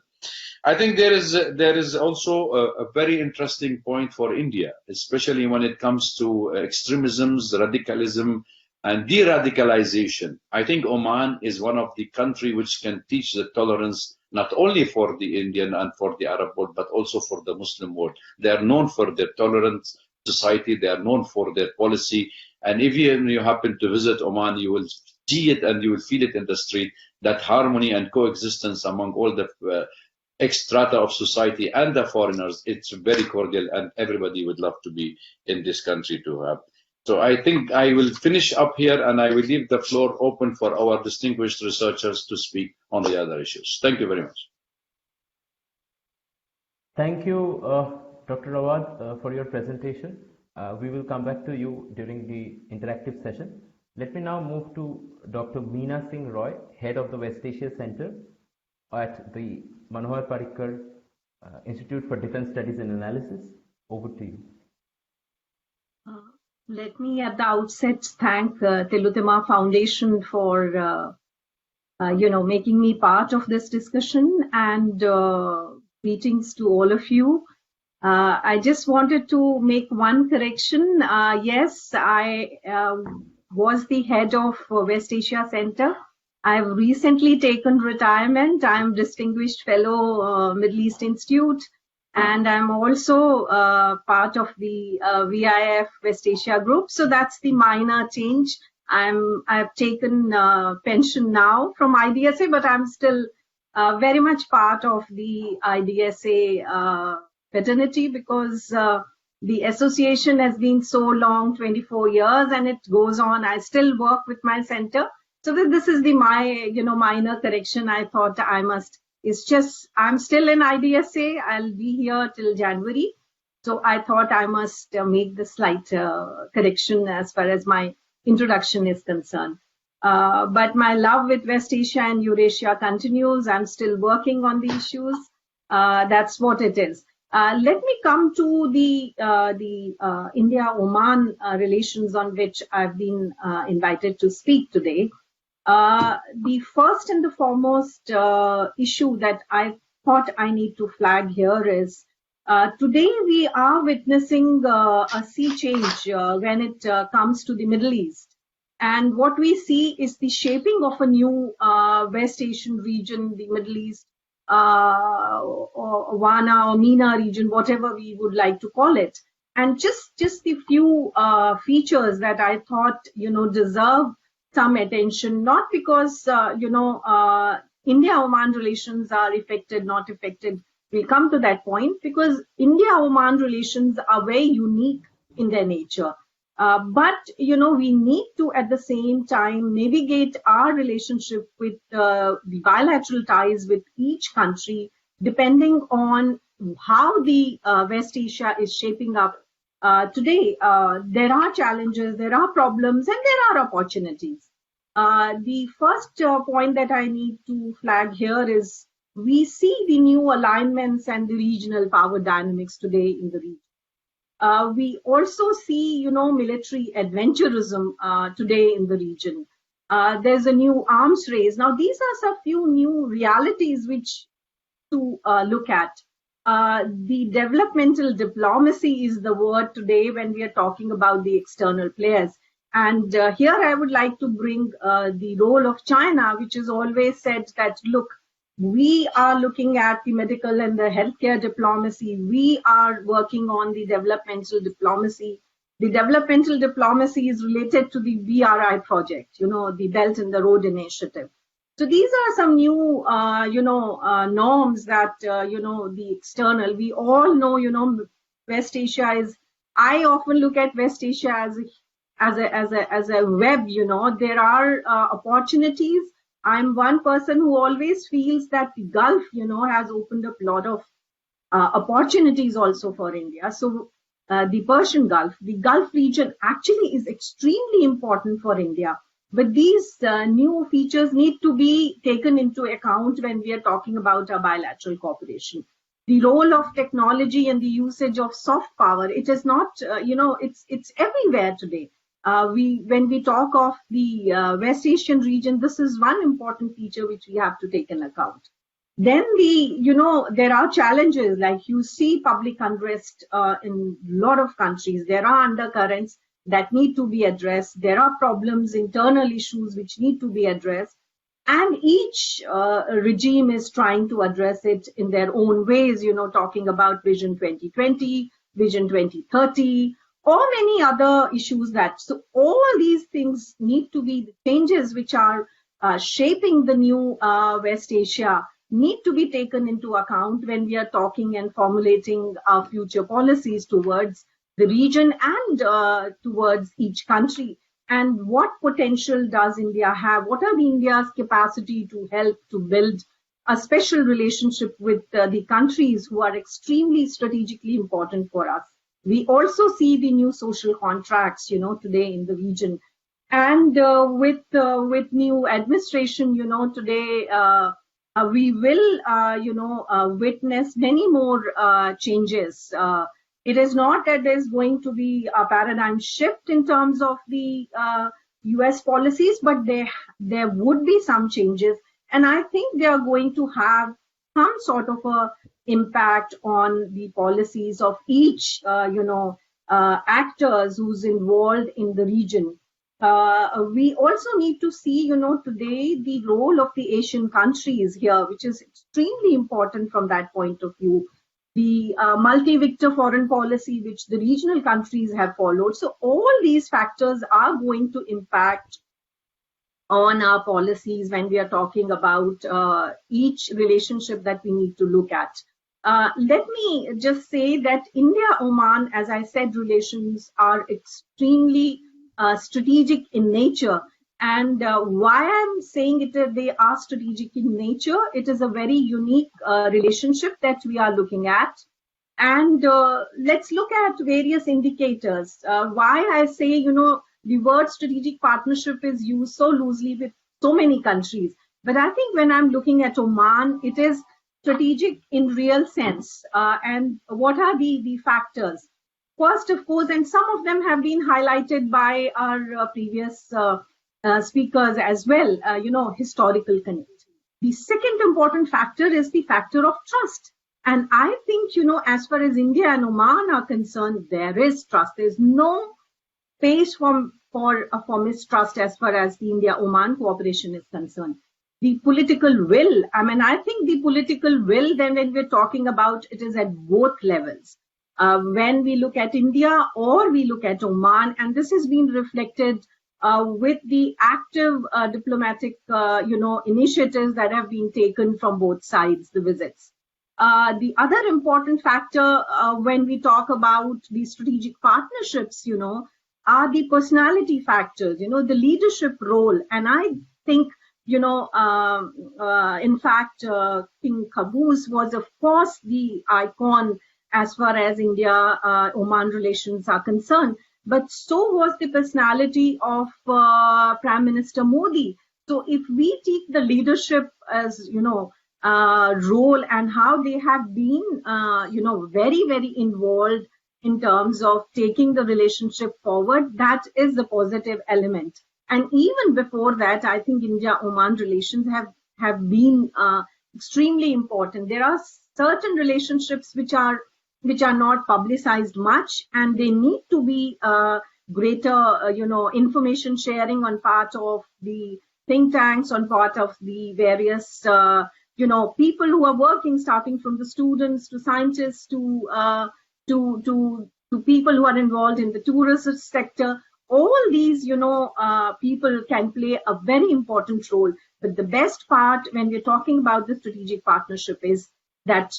I think there is also a very interesting point for India, especially when it comes to extremisms, radicalism, and de-radicalization. I think Oman is one of the countries which can teach the tolerance not only for the Indian and for the Arab world, but also for the Muslim world. They are known for their tolerant society. They are known for their policy. And if you happen to visit Oman, you will see it and you will feel it in the street, that harmony and coexistence among all the strata of society and the foreigners. It's very cordial, and everybody would love to be in this country to have. So I think I will finish up here, and I will leave the floor open for our distinguished researchers to speak on the other issues. Thank you very much. Thank you, Dr. Awwad, for your presentation. We will come back to you during the interactive session. Let me now move to Dr. Meena Singh Roy, Head of the West Asia Center at the Manohar Parrikar Institute for Defense Studies and Analysis. Over to you. Let me at the outset thank Tillotoma Foundation for making me part of this discussion, and greetings to all of you. I just wanted to make one correction. Yes, I was the head of West Asia Center. I've recently taken retirement. I'm Distinguished Fellow Middle East Institute, and I'm also part of the VIF West Asia Group. So that's the minor change. I've taken pension now from IDSA, but I'm still very much part of the IDSA fraternity, because the association has been so long, 24 years, and it goes on. I still work with my center. So this is the minor correction I thought I must. It's just I'm still in IDSA. I'll be here till January. So I thought I must make the slight correction as far as my introduction is concerned. But my love with West Asia and Eurasia continues. I'm still working on the issues. That's what it is. Let me come to the India-Oman relations, on which I've been invited to speak today. The first and the foremost issue that I thought I need to flag here is today we are witnessing a sea change when it comes to the Middle East. And what we see is the shaping of a new West Asian region, the Middle East, or Wana or Mina region, whatever we would like to call it. And just the few features that I thought, deserve some attention, not because, India-Oman relations are affected, not affected. We'll come to that point, because India-Oman relations are very unique in their nature. But, we need to, at the same time, navigate our relationship with the bilateral ties with each country, depending on how the West Asia is shaping up. Today, there are challenges, there are problems, and there are opportunities. The first point that I need to flag here is we see the new alignments and the regional power dynamics today in the region. We also see, military adventurism today in the region. There's a new arms race. Now, these are some few new realities which to look at. The developmental diplomacy is the word today when we are talking about the external players. And here I would like to bring the role of China, which has always said that, look, we are looking at the medical and the healthcare diplomacy. We are working on the developmental diplomacy. The developmental diplomacy is related to the BRI project, the Belt and the Road Initiative. So these are some new, norms that, the external, we all know, West Asia is, I often look at West Asia as a web, there are opportunities. I'm one person who always feels that the Gulf, has opened up a lot of opportunities also for India. So the Persian Gulf, the Gulf region actually is extremely important for India. But these new features need to be taken into account when we are talking about our bilateral cooperation. The role of technology and the usage of soft power, it is not, it's everywhere today. When we talk of the West Asian region, this is one important feature which we have to take in account. Then there are challenges, like you see public unrest in a lot of countries. There are undercurrents. that need to be addressed. There are problems, internal issues which need to be addressed. And each regime is trying to address it in their own ways, talking about Vision 2020, Vision 2030, or many other issues so all these things need to be, the changes which are shaping the new West Asia need to be taken into account when we are talking and formulating our future policies towards the region and towards each country. And what potential does India have? What are India's capacity to help to build a special relationship with the countries who are extremely strategically important for us? We also see the new social contracts, today in the region. And with new administration, today we will, witness many more changes. It is not that there's going to be a paradigm shift in terms of the US policies, but there would be some changes. And I think they are going to have some sort of a impact on the policies of each, actors who's involved in the region. We also need to see, today the role of the Asian countries here, which is extremely important from that point of view. The multi-vector foreign policy, which the regional countries have followed. So all these factors are going to impact on our policies when we are talking about each relationship that we need to look at. Let me just say that India-Oman, as I said, relations are extremely strategic in nature. And why I'm saying it, they are strategic in nature, it is a very unique relationship that we are looking at. And let's look at various indicators. Why I say, the word strategic partnership is used so loosely with so many countries. But I think when I'm looking at Oman, it is strategic in real sense. And what are the factors? First, of course, and some of them have been highlighted by our previous speakers as well, historical connectivity. The second important factor is the factor of trust. And I think, as far as India and Oman are concerned, there is trust. There's no space for mistrust as far as the India-Oman cooperation is concerned. The political will, I think the political will, then when we're talking about it, is at both levels. When we look at India or we look at Oman, and this has been reflected with the active diplomatic, initiatives that have been taken from both sides, the visits. The other important factor when we talk about the strategic partnerships, are the personality factors, the leadership role. And I think, in fact, King Qaboos was, of course, the icon as far as India-Oman relations are concerned. But so was the personality of Prime Minister Modi. So if we take the leadership as, role and how they have been, very, very involved in terms of taking the relationship forward, that is the positive element. And even before that, I think India-Oman relations have been extremely important. There are certain relationships which are not publicized much, and they need to be greater, information sharing on part of the think tanks, on part of the various, people who are working, starting from the students to scientists to people who are involved in the tourist sector. All these, people can play a very important role. But the best part when we're talking about the strategic partnership is that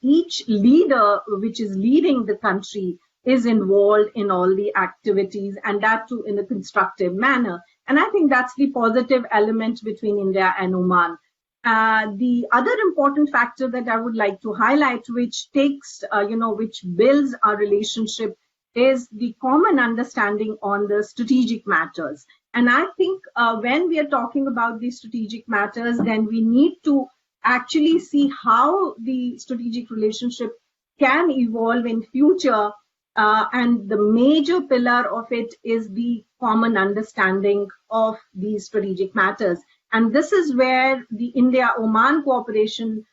each leader which is leading the country is involved in all the activities, and that too in a constructive manner. And I think that's the positive element between India and Oman. The other important factor that I would like to highlight, which takes, which builds our relationship, is the common understanding on the strategic matters. And I think when we are talking about the strategic matters, then we need to actually see how the strategic relationship can evolve in future. And the major pillar of it is the common understanding of these strategic matters. And this is where the India-Oman cooperation,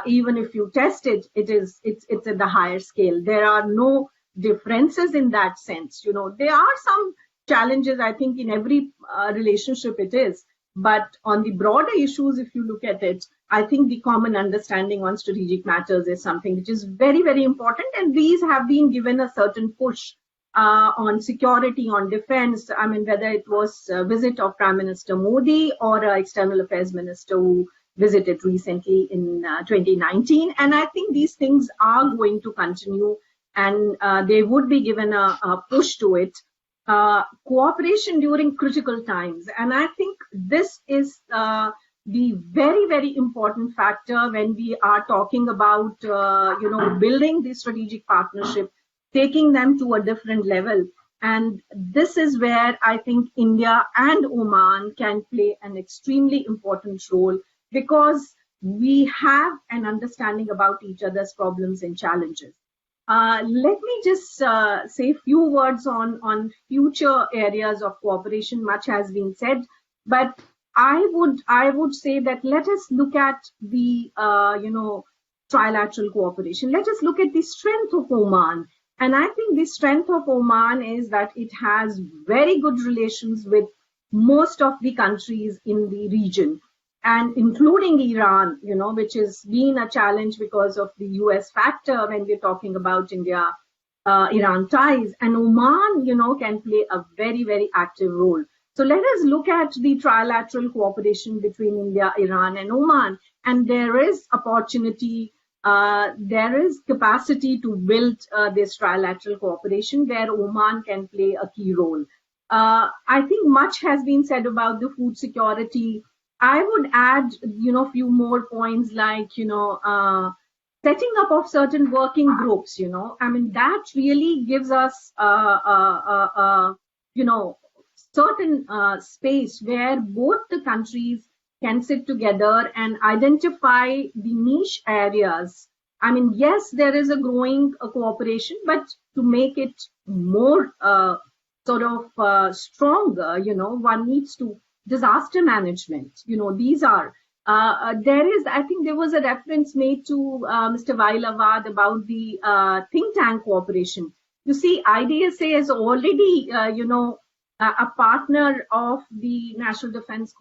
even if you test it, it's at the higher scale. There are no differences in that sense. There are some challenges, I think, in every relationship it is. But on the broader issues, if you look at it, I think the common understanding on strategic matters is something which is very, very important. And these have been given a certain push on security, on defense. I mean, whether it was a visit of Prime Minister Modi or External Affairs Minister who visited recently in 2019. And I think these things are going to continue, and they would be given a push to it. Cooperation during critical times. And I think this is the very, very important factor when we are talking about, building the strategic partnership, taking them to a different level. And this is where I think India and Oman can play an extremely important role, because we have an understanding about each other's problems and challenges. Let me just say a few words on future areas of cooperation. Much has been said, but I would say that let us look at the trilateral cooperation. Let us look at the strength of Oman. And I think the strength of Oman is that it has very good relations with most of the countries in the region, and including Iran, which has been a challenge because of the US factor when we're talking about India-Iran ties. And Oman, can play a very, very active role. So let us look at the trilateral cooperation between India, Iran, and Oman. And there is opportunity, there is capacity to build this trilateral cooperation where Oman can play a key role. I think much has been said about the food security. I would add, few more points like, setting up of certain working groups, I mean, that really gives us, certain space where both the countries can sit together and identify the niche areas. I mean, yes, there is a growing cooperation, but to make it more stronger, one needs to disaster management. These are I think there was a reference made to Mr. Waiel Awwad about the think tank cooperation. You see, IDSA is already a partner of the National Defense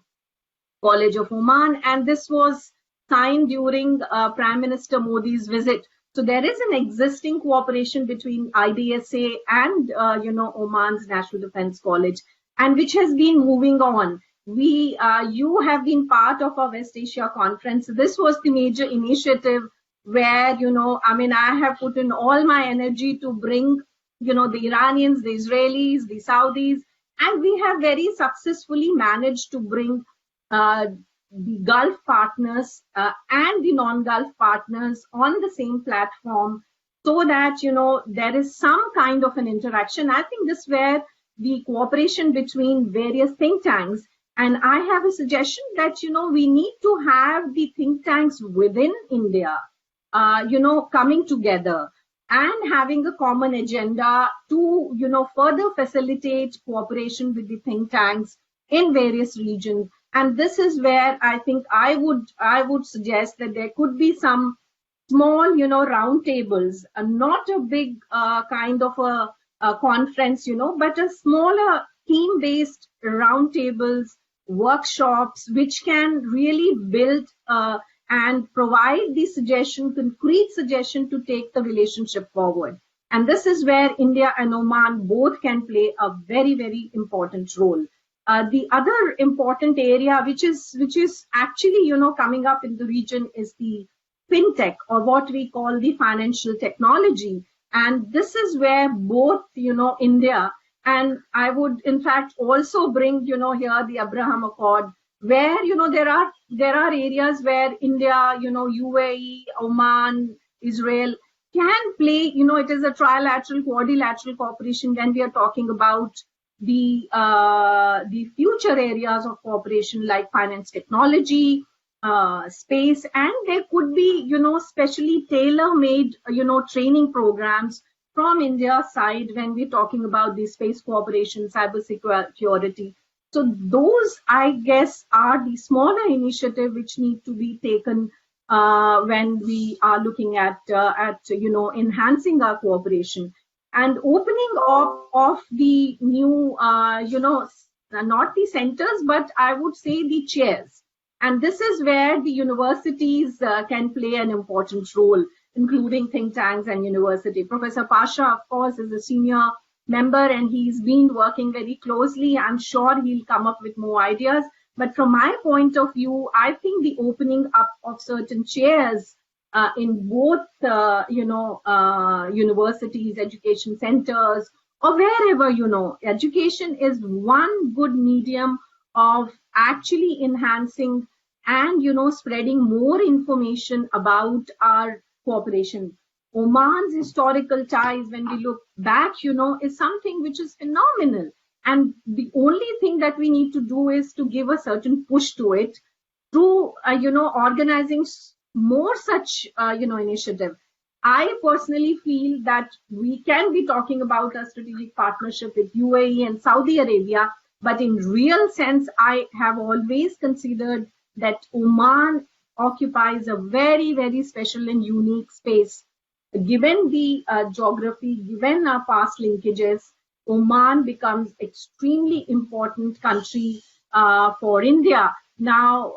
College of Oman, and this was signed during Prime Minister Modi's visit. So there is an existing cooperation between IDSA and Oman's National Defense College, and which has been moving on. You have been part of our West Asia conference. This was the major initiative where, I have put in all my energy to bring, the Iranians, the Israelis, the Saudis, and we have very successfully managed to bring the Gulf partners and the non-Gulf partners on the same platform, so that, there is some kind of an interaction. I think this is where the cooperation between various think tanks. And I have a suggestion that, we need to have the think tanks within India, coming together and having a common agenda to, further facilitate cooperation with the think tanks in various regions. And this is where I think I would suggest that there could be some small, round tables, not a big kind of a conference, but a smaller theme-based round tables, workshops, which can really build and provide the concrete suggestion to take the relationship forward. And this is where India and Oman both can play a very, very important role. The other important area, which is actually, coming up in the region, is the fintech, or what we call the financial technology. And this is where both, India, and I would in fact also bring, here the Abraham Accord, where, there are areas where India, UAE, Oman, Israel can play, it is a trilateral, quadrilateral cooperation when we are talking about the future areas of cooperation like finance technology, space, and there could be, specially tailor-made, training programs from India's side when we're talking about the space cooperation, cyber security. So those, I guess, are the smaller initiatives which need to be taken when we are looking at enhancing our cooperation. and opening up of the new, not the centers, but I would say the chairs. And this is where the universities can play an important role, including think tanks and university. Professor Pasha, of course, is a senior member and he's been working very closely. I'm sure he'll come up with more ideas. But from my point of view, I think the opening up of certain chairs in both, universities, education centers, or wherever, education is one good medium of actually enhancing and, spreading more information about our cooperation. Oman's historical ties, when we look back, is something which is phenomenal. And the only thing that we need to do is to give a certain push to it through, organizing more such, initiative. I personally feel that we can be talking about a strategic partnership with UAE and Saudi Arabia, but in real sense, I have always considered that Oman occupies a very, very special and unique space. Given the geography, given our past linkages, Oman becomes extremely important country for India. Now,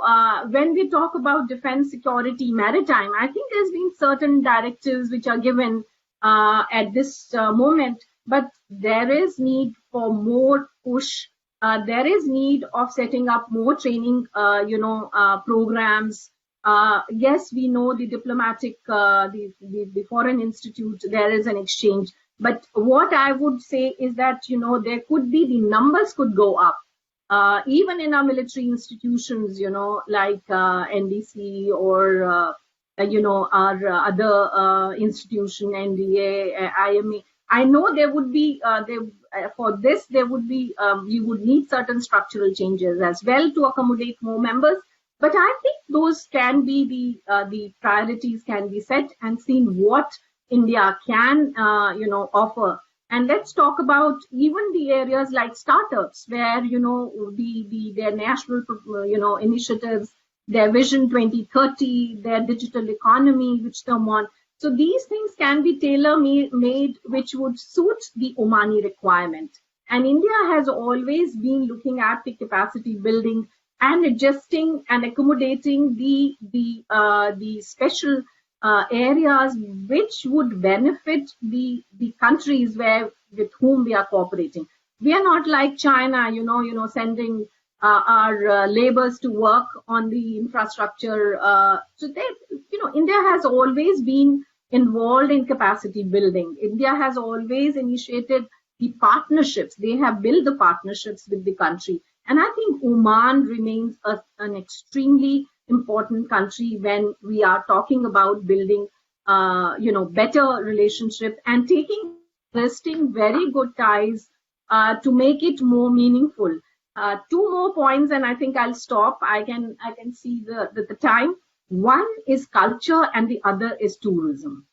when we talk about defense, security, maritime, I think there's been certain directives which are given at this moment, but there is need for more push. There is need of setting up more training, programs. Yes, we know the diplomatic, the foreign institute, there is an exchange. But what I would say is that, there could be, the numbers could go up. Even in our military institutions, like NDC or, our other institution, NDA, IMA. I know there would be, for this, there would be, you would need certain structural changes as well to accommodate more members. But I think those can be the priorities can be set and seen what India can, offer. And let's talk about even the areas like startups, where, their national, initiatives, their Vision 2030, their digital economy, which come on. So these things can be tailor-made, which would suit the Omani requirement. And India has always been looking at the capacity building and adjusting and accommodating the special areas which would benefit the countries with whom we are cooperating. We are not like China, sending our laborers to work on the infrastructure. So India has always been involved in capacity building. India has always initiated the partnerships. They have built the partnerships with the country. And I think Oman remains an extremely important country when we are talking about building, better relationship and resting very good ties to make it more meaningful. Two more points, and I think I'll stop. I can see the time. One is culture, and the other is tourism.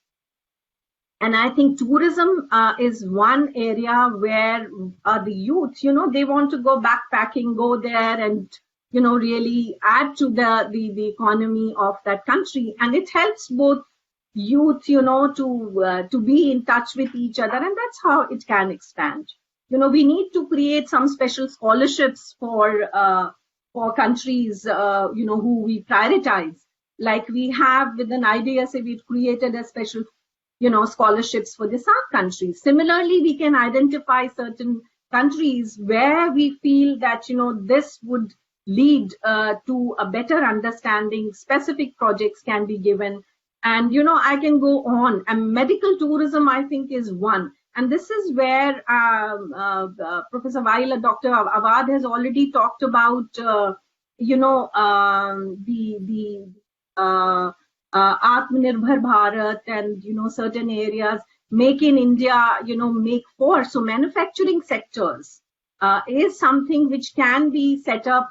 And I think tourism is one area where the youth, they want to go backpacking, go there and, really add to the economy of that country. And it helps both youth, to be in touch with each other. And that's how it can expand. We need to create some special scholarships for countries, who we prioritize. Like we have with an IDSA, we've created a special scholarships for the SAARC countries. Similarly, we can identify certain countries where we feel that, this would lead to a better understanding. Specific projects can be given. And, I can go on. And medical tourism, I think, is one. And this is where Professor Waiel, Dr. Awwad has already talked about, Atmanirbhar Bharat and, certain areas, make in India, make for. So manufacturing sectors is something which can be set up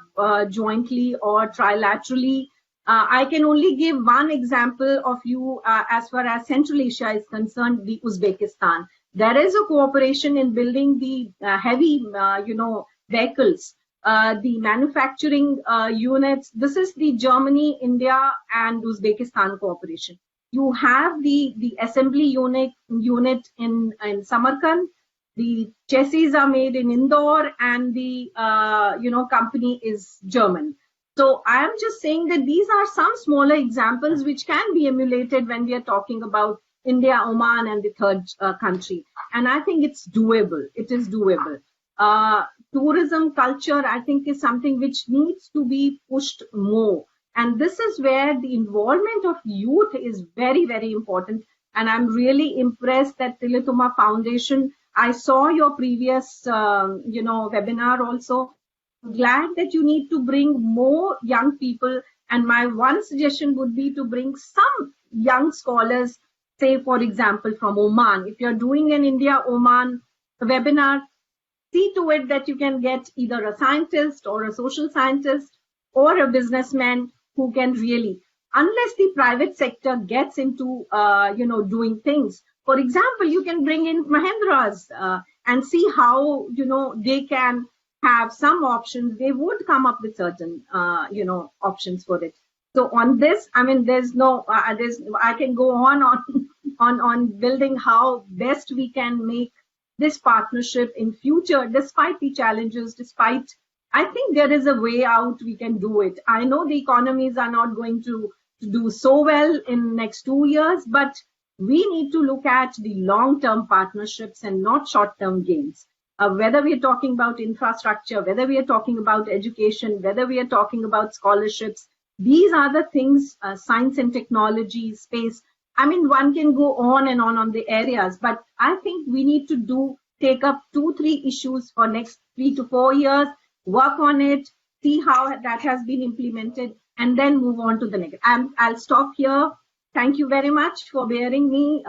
jointly or trilaterally. I can only give one example of you as far as Central Asia is concerned, the Uzbekistan. There is a cooperation in building the heavy, vehicles. The manufacturing units. This is the Germany, India, and Uzbekistan cooperation. You have the assembly unit in Samarkand. The chassis are made in Indore, and the company is German. So I am just saying that these are some smaller examples which can be emulated when we are talking about India, Oman, and the third country. And I think it's doable. It is doable. Tourism culture, I think, is something which needs to be pushed more. And this is where the involvement of youth is very, very important. And I'm really impressed that Tillotoma Foundation, I saw your previous, webinar also. Glad that you need to bring more young people. And my one suggestion would be to bring some young scholars, say, for example, from Oman. If you're doing an India-Oman webinar, see to it that you can get either a scientist or a social scientist or a businessman who can really, unless the private sector gets into, doing things. For example, you can bring in Mahindras and see how, they can have some options. They would come up with certain, options for it. So on this, I mean, I can go on building how best we can make this partnership in future, despite the challenges, I think there is a way out. We can do it. I know the economies are not going to do so well in next 2 years, but we need to look at the long-term partnerships and not short-term gains. Whether we are talking about infrastructure, whether we are talking about education, whether we are talking about scholarships, these are the things, science and technology, space. I mean, one can go on the areas, but I think we need to take up 2-3 issues for next 3 to 4 years, work on it, see how that has been implemented, and then move on to the next. I'll stop here. Thank you very much for bearing me.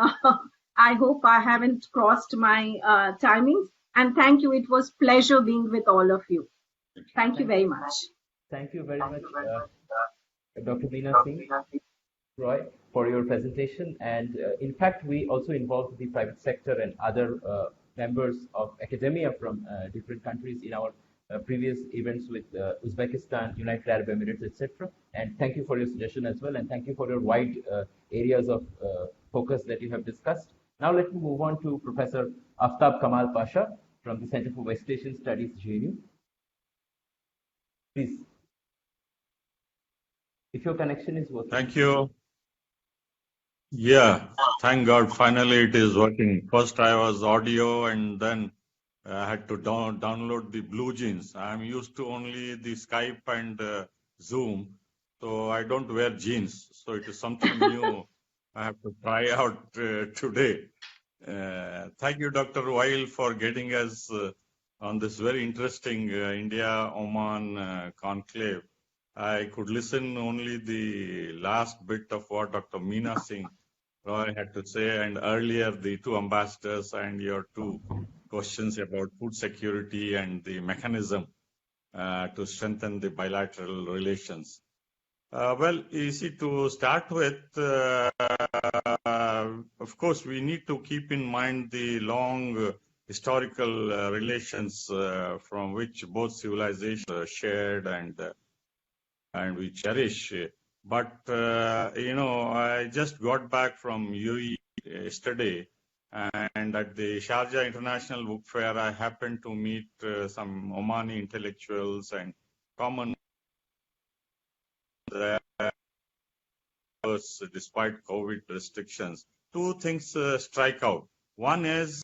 I hope I haven't crossed my timings. And thank you. It was pleasure being with all of you. Thank you very much. Thank you very much, Dr. Meena Singh Roy, for your presentation. And in fact, we also involved the private sector and other members of academia from different countries in our previous events with Uzbekistan, United Arab Emirates, etc. And thank you for your suggestion as well. And thank you for your wide areas of focus that you have discussed. Now let me move on to Professor Aftab Kamal Pasha from the Center for Vegetation Studies, JNU. Please. If your connection is working. Thank you. Yeah, thank God, finally it is working. First I was audio, and then I had to download the Blue Jeans. I'm used to only the Skype and Zoom, so I don't wear jeans. So it is something new I have to try out today. Thank you, Dr. Waiel, for getting us on this very interesting India-Oman conclave. I could listen only the last bit of what Dr. Meena Singh Roy had to say, and earlier the two ambassadors and your two questions about food security and the mechanism to strengthen the bilateral relations. Well, easy to start with. Of course, we need to keep in mind the long historical relations from which both civilizations are shared and we cherish. But, I just got back from UAE yesterday, and at the Sharjah International Book Fair, I happened to meet some Omani intellectuals and common despite COVID restrictions. Two things strike out. One is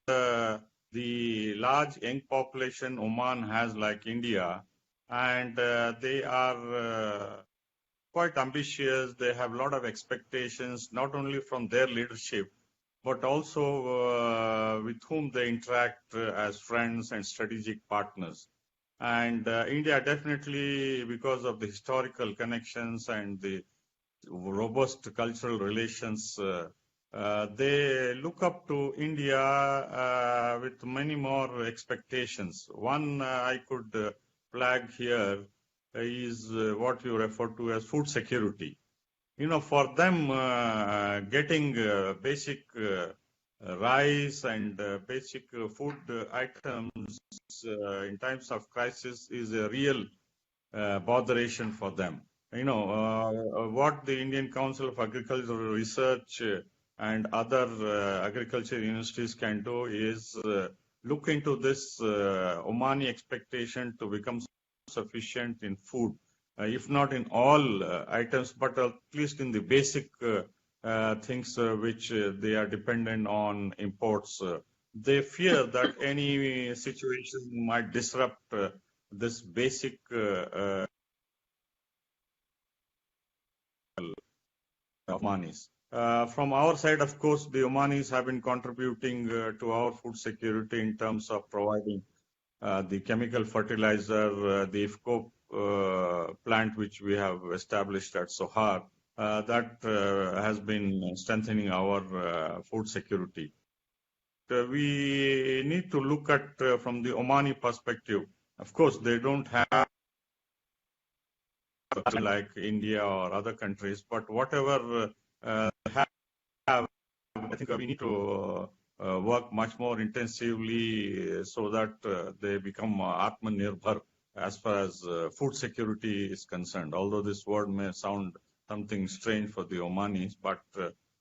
the large young population Oman has, like India, and they are quite ambitious. They have a lot of expectations, not only from their leadership, but also with whom they interact as friends and strategic partners. And India definitely, because of the historical connections and the robust cultural relations, they look up to India with many more expectations. One I could flag here is what you refer to as food security. For them, getting basic rice and basic food items in times of crisis is a real botheration for them. what the Indian Council of Agricultural Research and other agriculture universities can do is look into this Omani expectation to become sufficient in food, if not in all items, but at least in the basic things which they are dependent on imports. They fear that any situation might disrupt this basic Omanis. From our side, of course, the Omanis have been contributing to our food security in terms of providing the chemical fertilizer, the IFCO plant which we have established at Sohar, that has been strengthening our food security. We need to look at from the Omani perspective. Of course, they don't have like India or other countries, but whatever have, I think we need to work much more intensively so that they become Atmanirbhar as far as food security is concerned. Although this word may sound something strange for the Omanis, but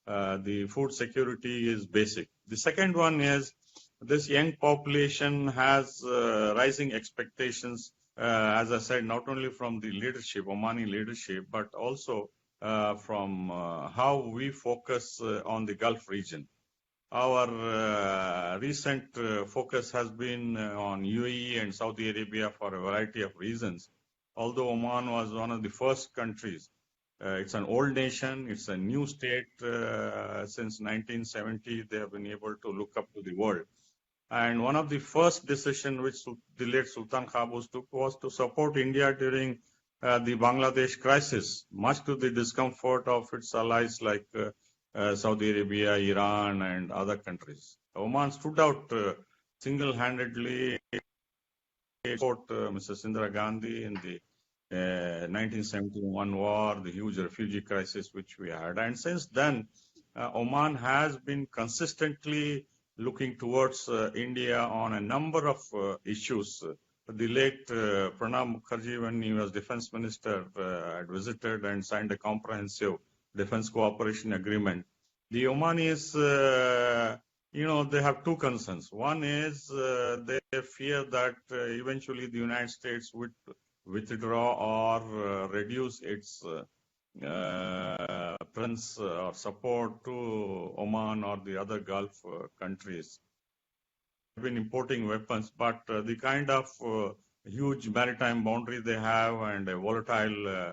the food security is basic. The second one is this young population has rising expectations, as I said, not only from the leadership, Omani leadership, but also from how we focus on the Gulf region. Our recent focus has been on UAE and Saudi Arabia for a variety of reasons. Although Oman was one of the first countries, it's an old nation, it's a new state. Since 1970, they have been able to look up to the world. And one of the first decisions which the late Sultan Qaboos took was to support India during the Bangladesh crisis, much to the discomfort of its allies like Saudi Arabia, Iran, and other countries. Oman stood out single-handedly to support Mrs. Indira Gandhi in the 1971 war, the huge refugee crisis which we had. And since then, Oman has been consistently looking towards India on a number of issues. The late Pranab Mukherjee, when he was defense minister, had visited and signed a comprehensive defense cooperation agreement. The Omanis, they have two concerns. One is they fear that eventually the United States would withdraw or reduce its presence or support to Oman or the other Gulf countries. They've been importing weapons, but the kind of huge maritime boundary they have and a volatile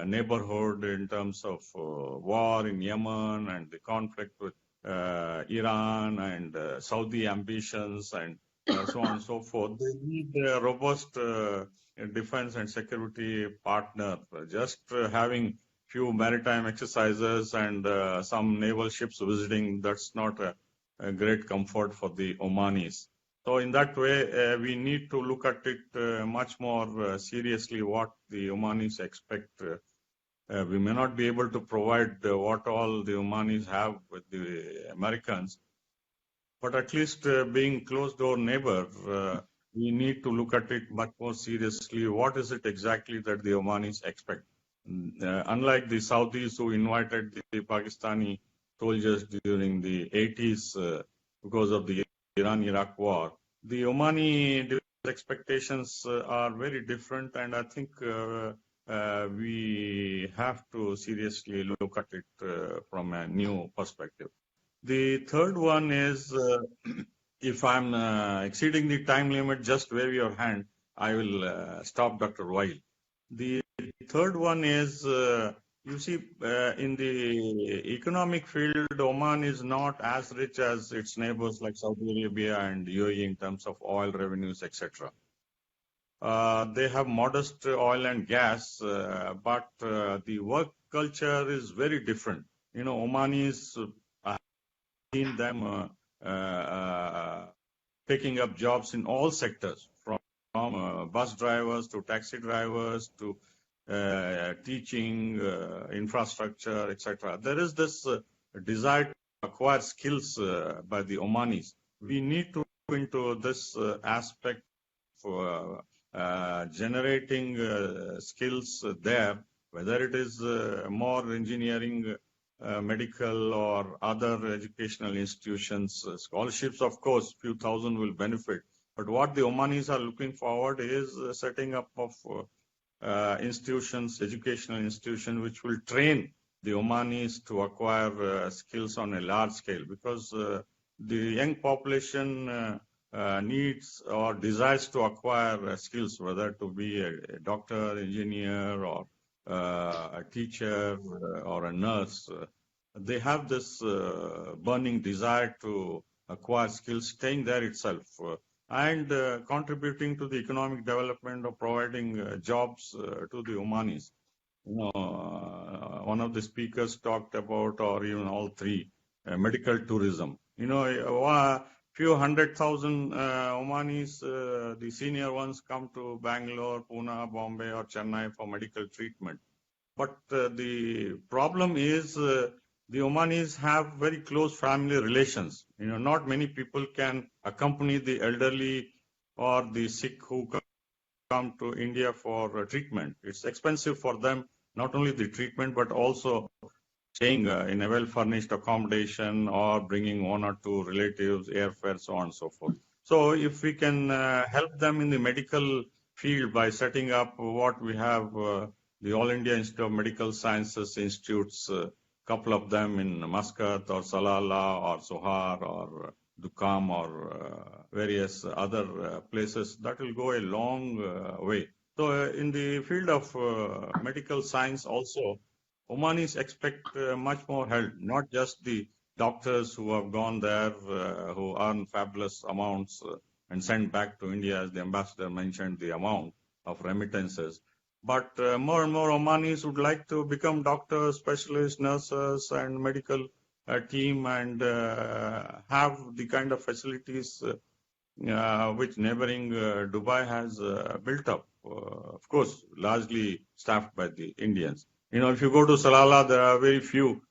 neighborhood in terms of war in Yemen and the conflict with Iran and Saudi ambitions and so on and so forth. They need a robust defense and security partner. Just having few maritime exercises and some naval ships visiting, that's not a great comfort for the Omanis. So in that way, we need to look at it much more seriously what the Omanis expect. We may not be able to provide what all the Omanis have with the Americans, but at least being closed-door neighbor, we need to look at it much more seriously. What is it exactly that the Omanis expect? Unlike the Saudis who invited the Pakistani soldiers during the 80s because of the Iran-Iraq war, the Omani expectations are very different, and I think we have to seriously look at it from a new perspective. The third one is, if I'm exceeding the time limit, just wave your hand. I will stop Dr. Waiel. The third one is, you see, in the economic field, Oman is not as rich as its neighbors like Saudi Arabia and UAE in terms of oil revenues, etc. They have modest oil and gas, but the work culture is very different. Omanis, I've seen them taking up jobs in all sectors, from bus drivers to taxi drivers to teaching, infrastructure, etc. There is this desire to acquire skills by the Omanis. We need to go into this aspect for generating skills there, whether it is more engineering, medical or other educational institutions. Scholarships, of course, few thousand will benefit. But what the Omanis are looking forward is setting up of institutions, educational institutions, which will train the Omanis to acquire skills on a large scale, because the young population needs or desires to acquire skills, whether to be a doctor, engineer, or a teacher or a nurse. They have this burning desire to acquire skills, staying there itself, and contributing to the economic development of providing jobs to the Omanis. One of the speakers talked about, or even all three, medical tourism. Few 100,000 Omanis, the senior ones, come to Bangalore, Pune, Bombay, or Chennai for medical treatment. But the problem is the Omanis have very close family relations. Not many people can accompany the elderly or the sick who come to India for treatment. It's expensive for them, not only the treatment, but also staying in a well-furnished accommodation or bringing one or two relatives, airfare, so on and so forth. So if we can help them in the medical field by setting up what we have, the All India Institute of Medical Sciences Institutes, couple of them in Muscat or Salalah or Sohar or Dukam or various other places, that will go a long way. So in the field of medical science also, Omanis expect much more help, not just the doctors who have gone there, who earn fabulous amounts and sent back to India, as the ambassador mentioned, the amount of remittances. But more and more Omanis would like to become doctors, specialists, nurses, and medical team, and have the kind of facilities which neighboring Dubai has built up. Of course, largely staffed by the Indians. If you go to Salalah, there are very few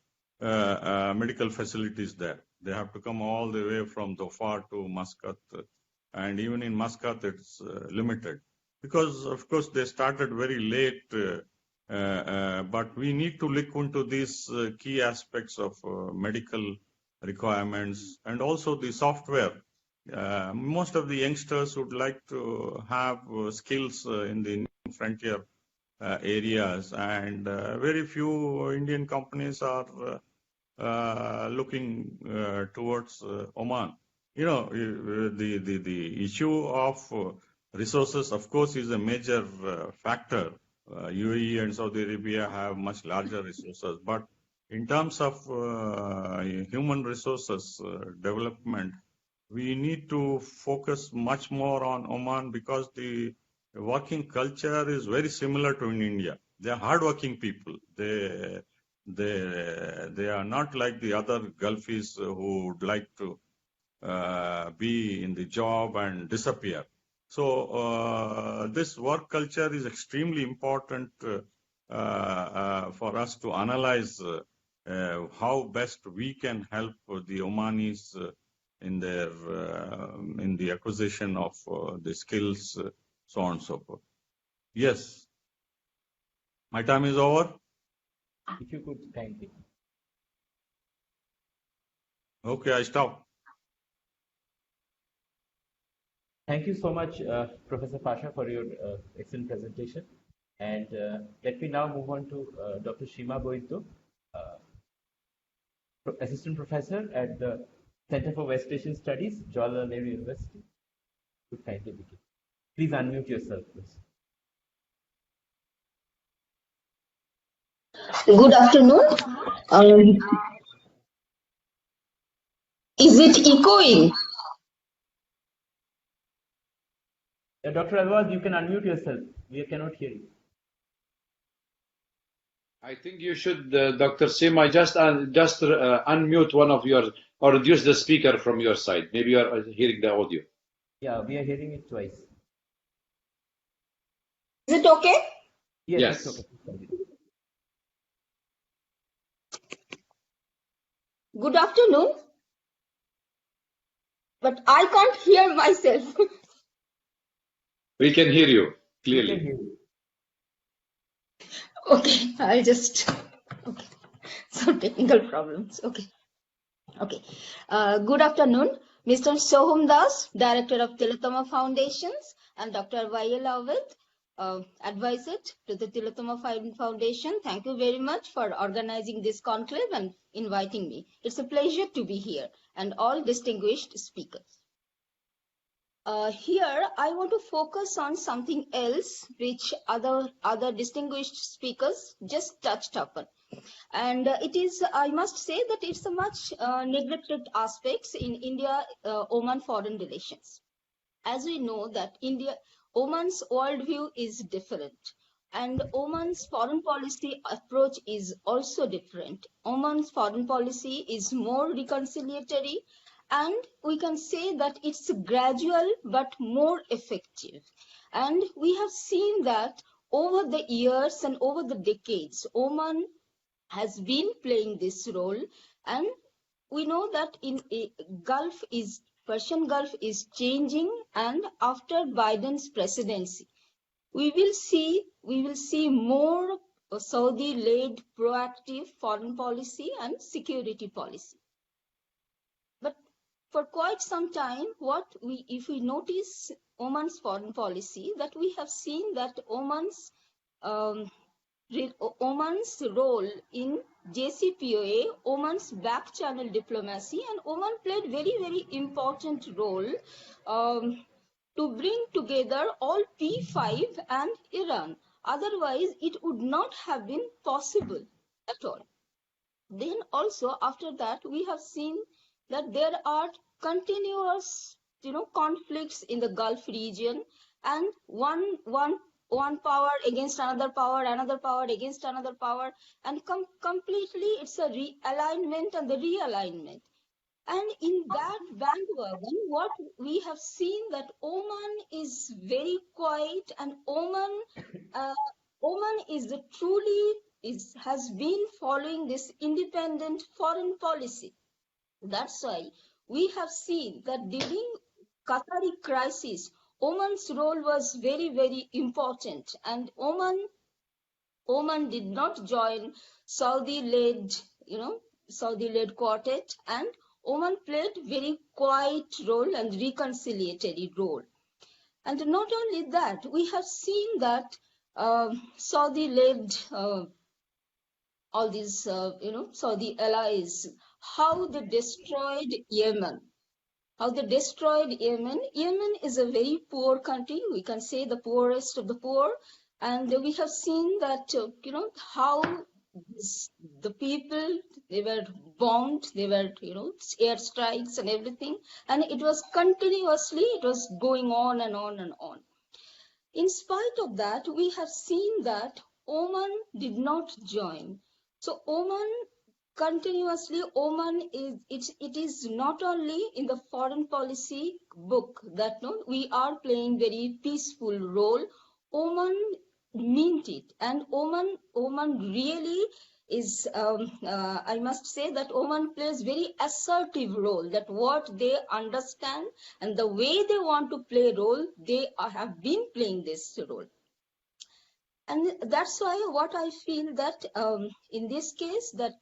medical facilities there. They have to come all the way from Dhofar to Muscat, and even in Muscat, it's limited. Because, of course, they started very late, but we need to look into these key aspects of medical requirements and also the software. Most of the youngsters would like to have skills in the frontier areas, and very few Indian companies are looking towards Oman. The issue of resources, of course, is a major factor. UAE and Saudi Arabia have much larger resources, but in terms of human resources development, we need to focus much more on Oman, because the working culture is very similar to in India. They are hardworking people. They are not like the other Gulfis who would like to be in the job and disappear. So this work culture is extremely important for us to analyze how best we can help the Omanis in the acquisition of the skills, so on and so forth. Yes. My time is over. If you could kindly. Okay, I stop. Thank you so much, Professor Pasha, for your excellent presentation. And let me now move on to Dr. Sima Boito, Assistant Professor at the Center for Vegetation Studies, Jawaharlal Nehru University. Could kindly begin. Please unmute yourself, please. Good afternoon. Is it echoing? Dr. Awwad, you can unmute yourself. We cannot hear you. I think you should, Dr. Sima, just unmute one of your, or reduce the speaker from your side. Maybe you are hearing the audio. Yeah, we are hearing it twice. Is it okay? Yes. It's okay. Good afternoon. But I can't hear myself. We can hear you We can clearly. hear you. Okay, I'll just. Okay, some technical problems. Okay. Good afternoon, Mr. Soham Das, Director of Tillotoma Foundations, and Dr. Waiel Awwad, Advisor to the Tillotoma Foundation. Thank you very much for organizing this conclave and inviting me. It's a pleasure to be here, and all distinguished speakers. Here, I want to focus on something else which other distinguished speakers just touched upon. And it is, I must say that it's a much neglected aspects in India-Oman foreign relations. As we know that Oman's worldview is different, and Oman's foreign policy approach is also different. Oman's foreign policy is more reconciliatory, and we can say that it's gradual but more effective. And we have seen that over the years and over the decades, Oman has been playing this role, and we know that in Persian Gulf is changing, and after Biden's presidency, we will see more Saudi-led proactive foreign policy and security policy. But for quite some time, if we notice Oman's foreign policy, that we have seen that Oman's role in JCPOA, Oman's back channel diplomacy, and Oman played very, very important role to bring together all P5 and Iran. Otherwise, it would not have been possible at all. Then also after that, we have seen that there are continuous, conflicts in the Gulf region, and one power against another power against another power, and completely it's a realignment and the realignment. And in that bandwagon, what we have seen that Oman is very quiet, and Oman has been following this independent foreign policy. That's why we have seen that during Qatari crisis, Oman's role was very, very important, and Oman did not join Saudi-led quartet, and Oman played very quiet role and reconciliatory role. And not only that, we have seen that Saudi-led all these Saudi allies, how they destroyed Yemen. Yemen is a very poor country. We can say the poorest of the poor. And we have seen that, how the people, they were bombed, they were, airstrikes and everything. And it was continuously, it was going on and on and on. In spite of that, we have seen that Oman did not join. So Oman continuously, it is not only in the foreign policy book that we are playing very peaceful role. Oman meant it, and Oman really is, I must say that Oman plays very assertive role, that what they understand and the way they want to play role, they have been playing this role. And that's why what I feel that in this case that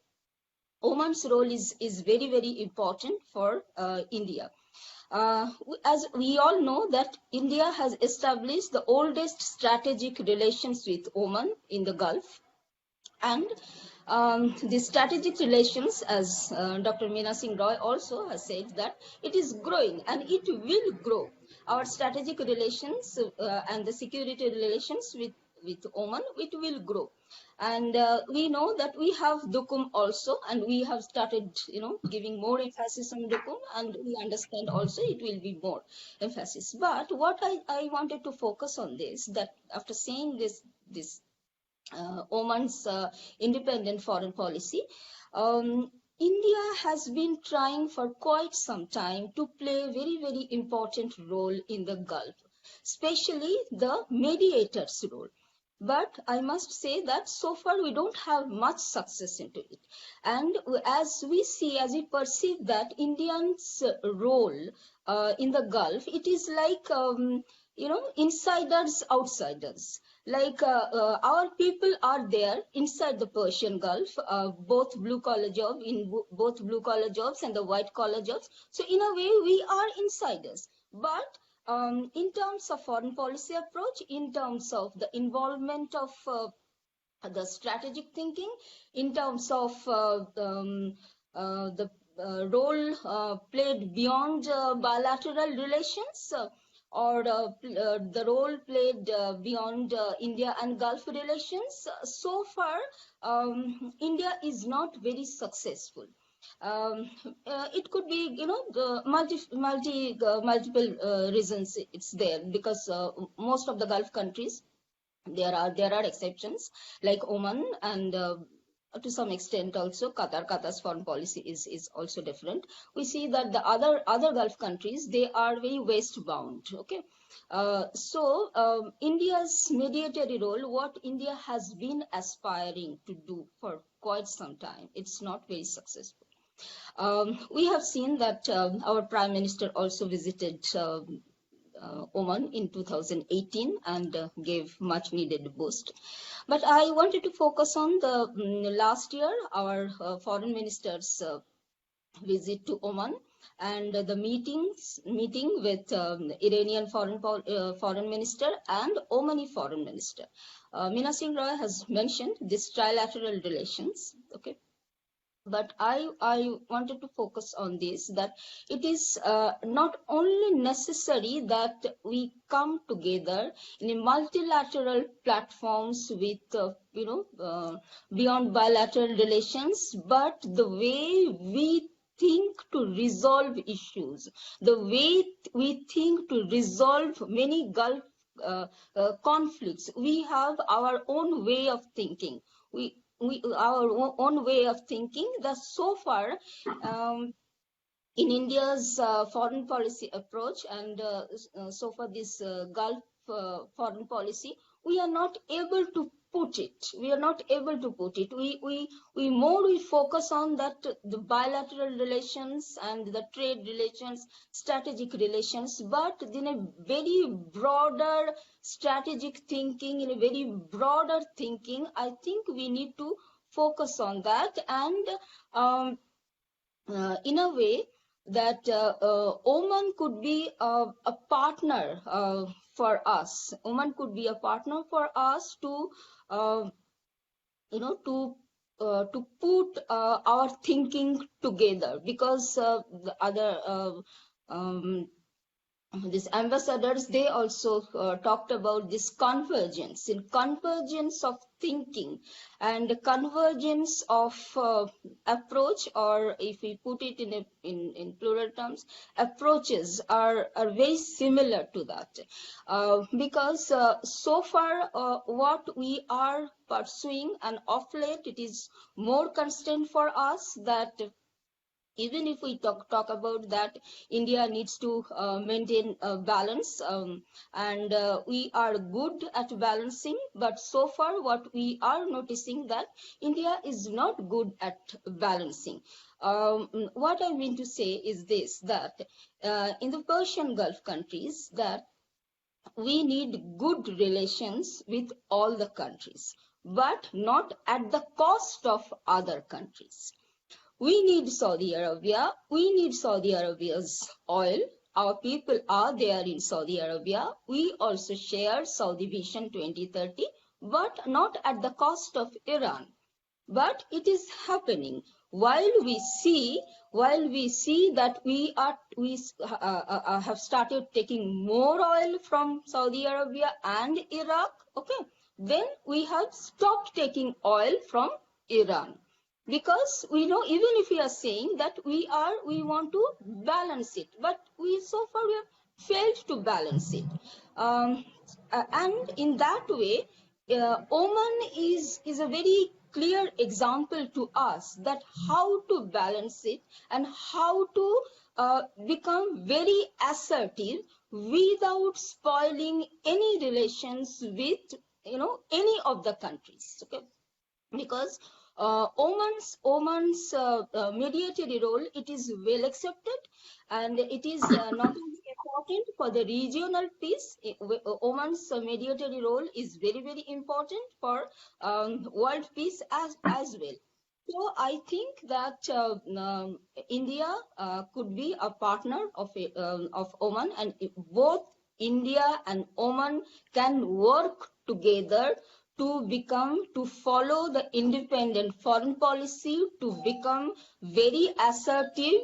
Oman's role is very, very important for India. As we all know that India has established the oldest strategic relations with Oman in the Gulf. And the strategic relations, as Dr. Meena Singh Roy also has said, that it is growing and it will grow. Our strategic relations and the security relations with Oman, it will grow. And we know that we have Dukum also, and we have started, giving more emphasis on Dukum, and we understand also it will be more emphasis. But what I wanted to focus on this, that after saying this Oman's independent foreign policy, India has been trying for quite some time to play a very, very important role in the Gulf, especially the mediator's role. But I must say that so far we don't have much success into it. And as we perceive that India's role in the Gulf, it is like insiders, outsiders. Like our people are there inside the Persian Gulf, both blue collar jobs, both blue collar jobs and the white collar jobs. So in a way, we are insiders. But in terms of foreign policy approach, in terms of the involvement of the strategic thinking, in terms of the role played beyond bilateral relations, or the role played beyond India and Gulf relations, so far India is not very successful. It could be, the multiple reasons it's there, because most of the Gulf countries, there are exceptions like Oman and to some extent also Qatar's foreign policy is also different. We see that the other Gulf countries, they are very westbound. Okay, so India's mediatory role, what India has been aspiring to do for quite some time, it's not very successful. We have seen that our Prime Minister also visited Oman in 2018 and gave much needed boost. But I wanted to focus on the last year, our foreign minister's visit to Oman and the meeting with Iranian foreign minister and Omani foreign minister. Mina Singh Roy has mentioned this trilateral relations. Okay. But I wanted to focus on this, that it is not only necessary that we come together in multilateral platforms with, beyond bilateral relations, but the way we think to resolve issues, the way we think to resolve many Gulf conflicts. We have our own way of thinking. Our own way of thinking, that so far in India's foreign policy approach and so far this Gulf foreign policy, we are not able to put it. We are not able to put it. We focus on that the bilateral relations and the trade relations, strategic relations, but in a very broader strategic thinking, in a very broader thinking, I think we need to focus on that, and in a way that Oman could be a partner for us. Oman could be a partner for us to to put our thinking together, because the other these ambassadors, they also talked about this convergence of thinking and convergence of approach, or if we put it in plural terms, approaches are very similar to that, because so far what we are pursuing, and of late it is more constant for us, that even if we talk about that India needs to maintain a balance, and we are good at balancing, but so far what we are noticing, that India is not good at balancing. What I mean to say is this, that in the Persian Gulf countries, that we need good relations with all the countries, but not at the cost of other countries. We need Saudi Arabia. We need Saudi Arabia's oil. Our people are there in Saudi Arabia. We also share Saudi Vision 2030, but not at the cost of Iran. But it is happening while we see that we have started taking more oil from Saudi Arabia and Iraq. Okay, then we have stopped taking oil from Iran. Because we know, even if we are saying that we want to balance it, but so far we have failed to balance it, and in that way, Oman is a very clear example to us that how to balance it and how to become very assertive without spoiling any relations with any of the countries. Okay, because Oman's mediatory role, it is well accepted, and it is not only important for the regional peace. Oman's mediatory role is very, very important for world peace as well. So I think that India could be a partner of Oman, and both India and Oman can work together to follow the independent foreign policy, to become very assertive,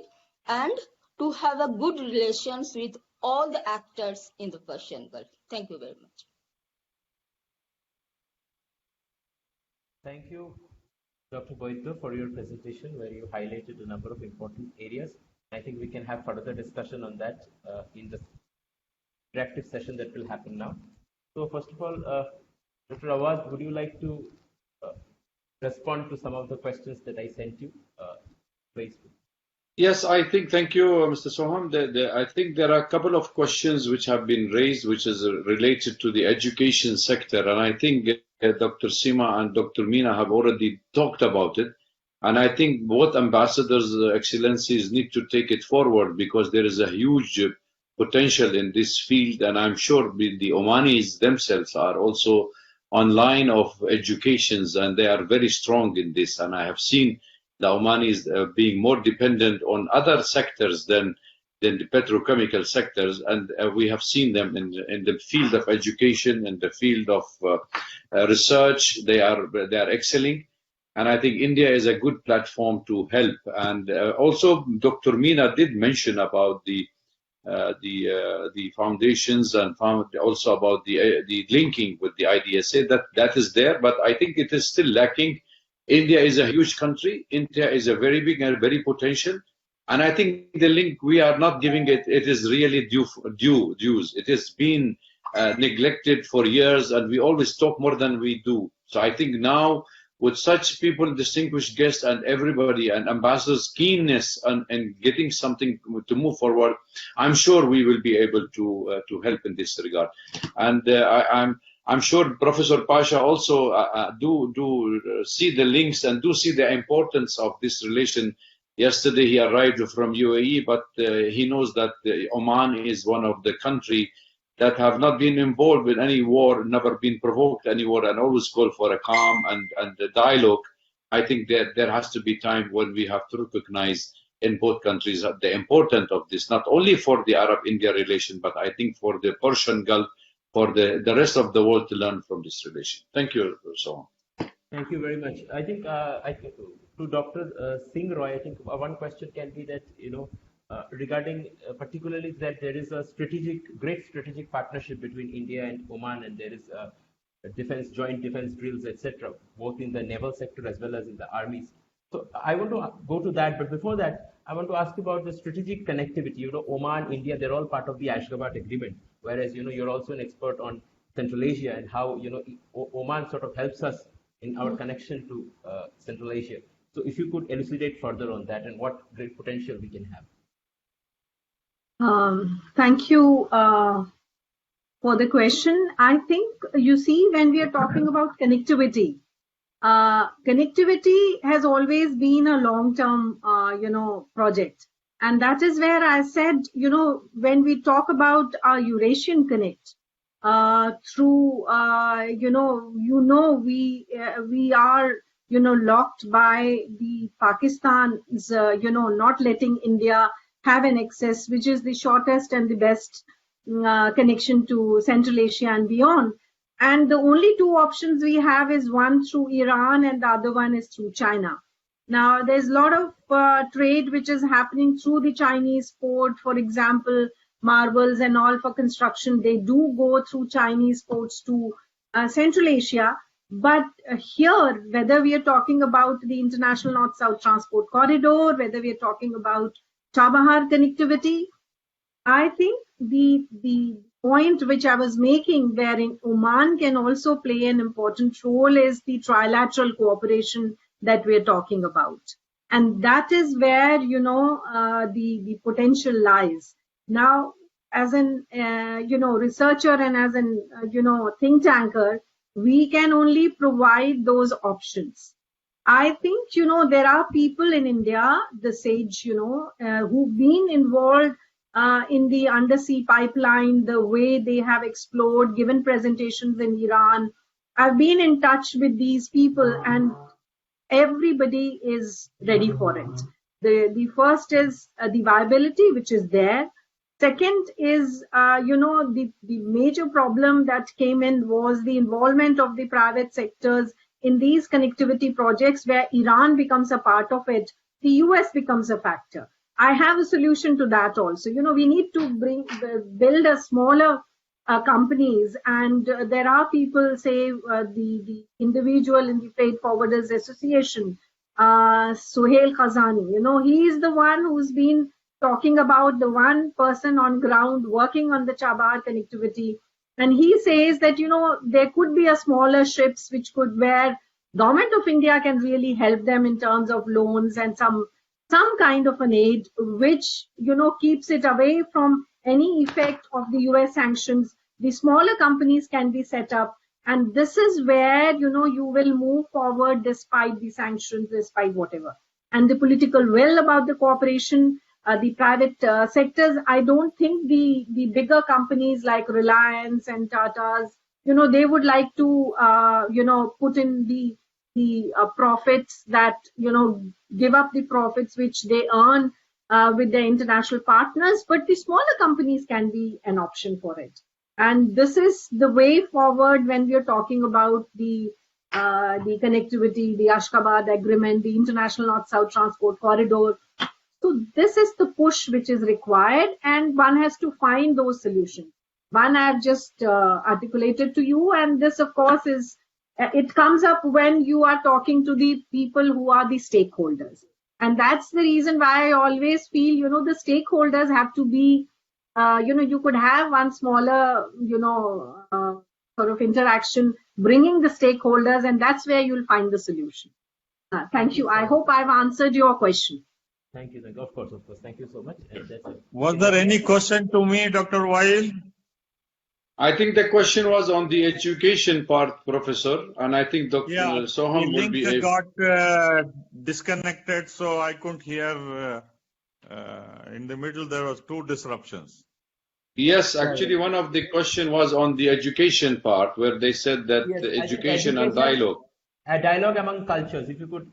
and to have a good relations with all the actors in the Persian Gulf. Thank you very much. Thank you, Dr. Baidya, for your presentation, where you highlighted a number of important areas. I think we can have further discussion on that in the interactive session that will happen now. So first of all, Dr. Awwad, would you like to respond to some of the questions that I sent you? Please. Yes, I think, thank you, Mr. Soham. I think there are a couple of questions which have been raised, which is related to the education sector. And I think Dr. Sima and Dr. Meena have already talked about it. And I think both ambassadors, excellencies, need to take it forward, because there is a huge potential in this field. And I'm sure the Omanis themselves are also online of educations, and they are very strong in this. And I have seen the Omanis being more dependent on other sectors than the petrochemical sectors, and we have seen them in the field of education, in the field of research. They are excelling, and I think India is a good platform to help. And also, Dr. Meena did mention about the foundations, and also about the linking with the IDSA. That is there, but I think it is still lacking. India is a huge country. India is a very big and very potential. And I think the link, we are not giving it. It is really dues. It has been neglected for years, and we always talk more than we do. So I think now, with such people, distinguished guests, and everybody, and ambassadors' keenness and getting something to move forward, I'm sure we will be able to help in this regard. And I'm sure Professor Pasha also do see the links and do see the importance of this relation. Yesterday he arrived from UAE, but he knows that Oman is one of the countries that have not been involved with any war, never been provoked any war, and always call for a calm and a dialogue. I think that there has to be time when we have to recognize in both countries the importance of this, not only for the Arab-India relation, but I think for the Persian Gulf, for the rest of the world to learn from this relation. Thank you, Soham. Thank you very much. I think to Dr. Singh Roy, I think one question can be that, regarding particularly that there is a great strategic partnership between India and Oman, and there is joint defense drills, etc., both in the naval sector as well as in the armies. So I want to go to that, but before that, I want to ask about the strategic connectivity. Oman, India, they're all part of the Ashgabat agreement, whereas you're also an expert on Central Asia and how Oman sort of helps us in our connection to Central Asia. So if you could elucidate further on that and what great potential we can have. Thank you for the question. I think, you see, when we are talking about connectivity, connectivity has always been a long-term, project. And that is where I said, when we talk about our Eurasian Connect, through, we are, locked by the Pakistan's, not letting India have an access, which is the shortest and the best connection to Central Asia and beyond. And the only two options we have is one through Iran and the other one is through China. Now, there's a lot of trade which is happening through the Chinese port. For example, marbles and all for construction, they do go through Chinese ports to Central Asia. But here, whether we are talking about the International North-South Transport Corridor, whether we are talking about Chabahar connectivity, I think the point which I was making, wherein Oman can also play an important role, is the trilateral cooperation that we are talking about. And that is where, the potential lies. Now, as an, researcher and as an, think tanker, we can only provide those options. I think, there are people in India, the sage, who've been involved in the undersea pipeline, the way they have explored, given presentations in Iran. I've been in touch with these people, and everybody is ready for it. The first is the viability, which is there. Second is, the major problem that came in was the involvement of the private sectors in these connectivity projects, where Iran becomes a part of it, the US becomes a factor. I have a solution to that also. We need to build a smaller companies, and there are people, say the individual in the Freight Forwarders Association, Suhail Khazani. He is the one who's been talking about the one person on ground working on the Chabar connectivity, and he says that there could be a smaller ships which could, where Government of India can really help them in terms of loans and some kind of an aid, which keeps it away from any effect of the US sanctions. The smaller companies can be set up, and this is where you will move forward despite the sanctions, despite whatever. And the political will about the cooperation, the private sectors, I don't think the bigger companies like Reliance and Tata's, they would like to put in the profits that give up the profits which they earn with their international partners, but the smaller companies can be an option for it. And this is the way forward when we are talking about the connectivity, the Ashgabat Agreement, the International North-South Transport Corridor. So this is the push which is required, and one has to find those solutions. One I have just articulated to you, and this of course is, it comes up when you are talking to the people who are the stakeholders. And that's the reason why I always feel, the stakeholders have to be, you could have one smaller, sort of interaction, bringing the stakeholders, and that's where you'll find the solution. Thank you. I hope I've answered your question. Thank you. Of course. Thank you so much. Was there any question to me, Dr. Waiel? I think the question was on the education part, Professor, and I think Dr. Soham will be able. Got disconnected, so I couldn't hear. In the middle, there was 2 disruptions. Yes, actually, one of the question was on the education part, where they said that the education and dialogue. A dialogue among cultures, if you could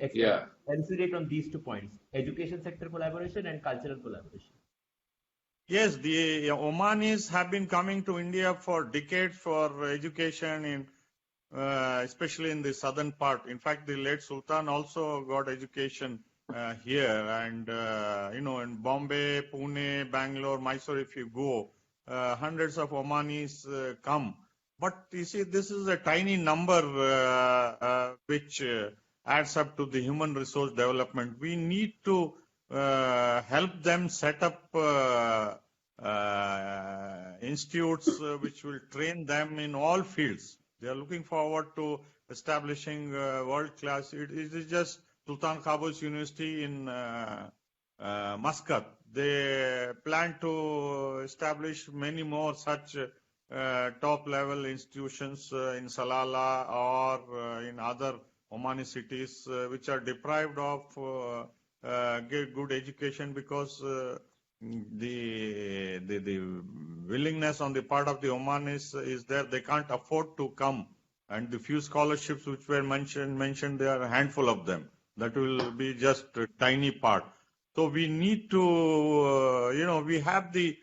elucidate on these 2 points, education sector collaboration and cultural collaboration. Yes, the Omanis have been coming to India for decades for education, especially in the southern part. In fact, the late Sultan also got education here, and in Bombay, Pune, Bangalore, Mysore, if you go, hundreds of Omanis come. But you see, this is a tiny number which adds up to the human resource development. We need to help them set up institutes which will train them in all fields. They are looking forward to establishing world-class. It is just Sultan Qaboos University in Muscat. They plan to establish many more such top-level institutions in Salalah or in other Omani cities which are deprived of good education, because the willingness on the part of the Omanis is there. They can't afford to come, and the few scholarships which were mentioned, there are a handful of them. That will be just a tiny part. So we need to, we have the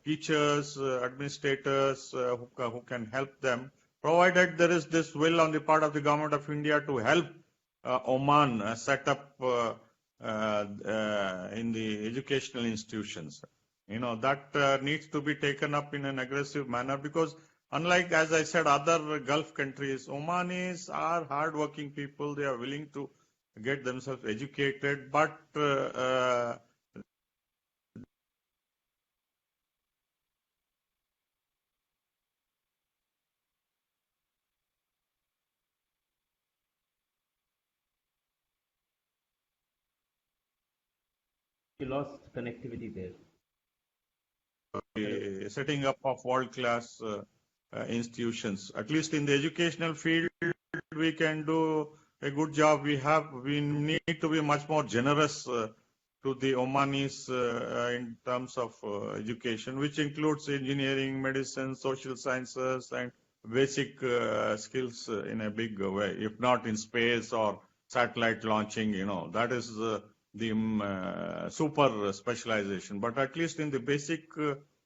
teachers, administrators who can help them, provided there is this will on the part of the Government of India to help Oman set up in the educational institutions. That needs to be taken up in an aggressive manner, because unlike, as I said, other Gulf countries, Omanis are hardworking people. They are willing to get themselves educated, but You lost connectivity there. Setting up of world-class institutions, at least in the educational field, we can do a good job. We need to be much more generous to the Omanis in terms of education, which includes engineering, medicine, social sciences, and basic skills in a big way, if not in space or satellite launching, that is the super specialization. But at least in the basic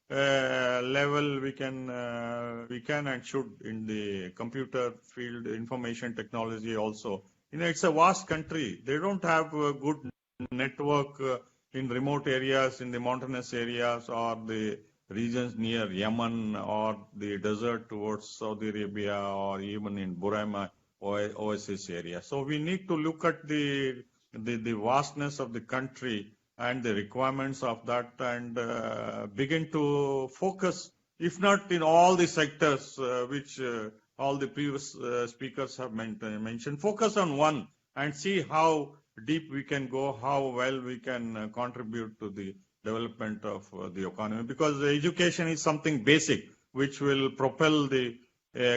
level, we can and should in the computer field, information technology also. It's a vast country. They don't have a good network in remote areas, in the mountainous areas, or the regions near Yemen, or the desert towards Saudi Arabia, or even in Burma Oasis area. So we need to look at the vastness of the country and the requirements of that, and begin to focus, if not in all the sectors which all the previous speakers have mentioned, focus on one and see how deep we can go, how well we can contribute to the development of the economy. Because education is something basic which will propel the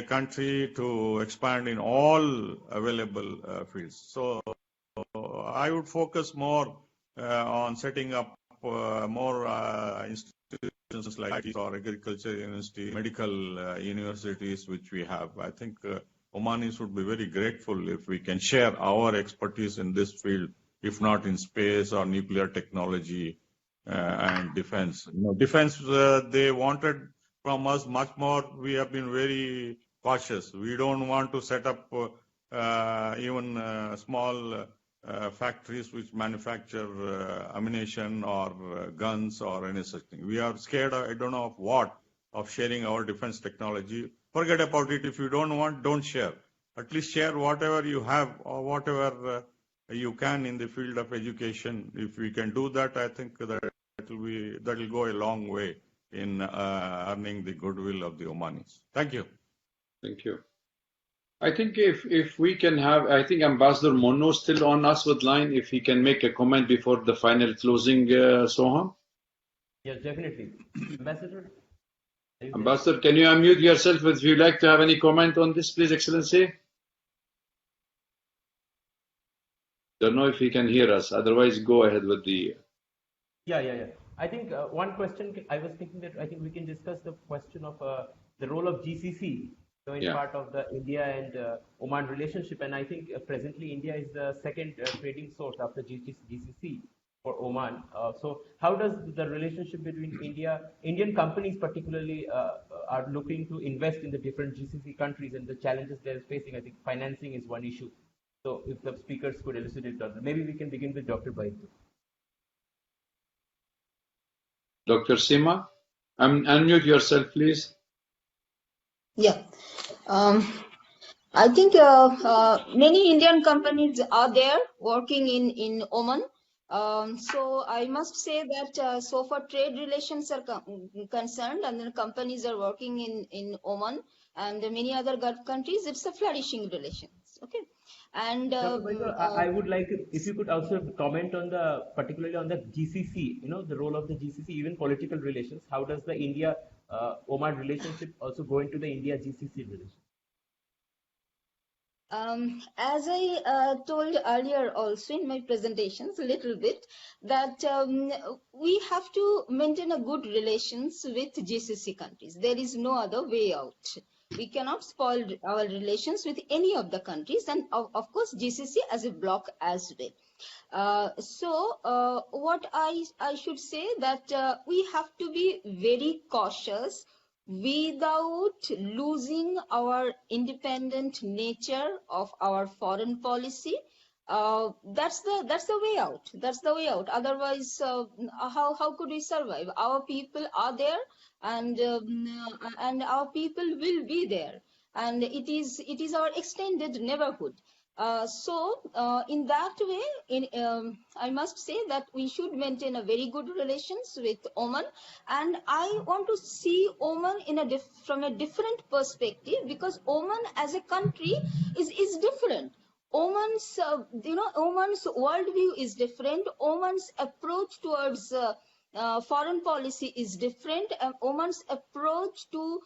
country to expand in all available fields. So I would focus more on setting up more institutions like IT or agriculture university, medical universities, which we have. I think Omanis would be very grateful if we can share our expertise in this field, if not in space or nuclear technology and defense. Defense, they wanted from us much more. We have been very cautious. We don't want to set up even small factories which manufacture ammunition or guns or any such thing. We are scared, I don't know of what, of sharing our defense technology. Forget about it. If you don't want, don't share. At least share whatever you have or whatever you can in the field of education. If we can do that, I think that will go a long way in earning the goodwill of the Omanis. Thank you. Thank you. I think if we can have, I think Ambassador Munu still on us with line, if he can make a comment before the final closing, Soham. Yes, definitely. Ambassador, can you unmute yourself if you'd like to have any comment on this, please, Excellency? Don't know if he can hear us. Otherwise, go ahead with the... Yeah. I think one question, I was thinking that I think we can discuss the question of the role of GCC in part of the India and Oman relationship. And I think presently India is the second trading source after GCC for Oman. So how does the relationship between Indian companies particularly are looking to invest in the different GCC countries and the challenges they're facing? I think financing is one issue. So if the speakers could elucidate that, maybe we can begin with Dr. Baidya. Dr. Sima, unmute yourself, please. Yeah. I think many Indian companies are there working in Oman. So I must say that so far trade relations are concerned, and then companies are working in Oman and many other Gulf countries. It's a flourishing relations. Okay. And I would like if you could also comment on particularly on the GCC, the role of the GCC, even political relations. How does the India-Oman relationship also go into the India-GCC relationship? As I told earlier also in my presentations a little bit, that we have to maintain a good relations with GCC countries. There is no other way out. We cannot spoil our relations with any of the countries, and of course GCC as a bloc as well. So what I should say that we have to be very cautious without losing our independent nature of our foreign policy. That's the way out. That's the way out. Otherwise, how could we survive? Our people are there, and our people will be there, and it is our extended neighborhood. So in that way, I must say that we should maintain a very good relations with Oman, and I want to see Oman from a different perspective, because Oman as a country is different. Oman's Oman's worldview is different. Oman's approach towards foreign policy is different. Oman's approach to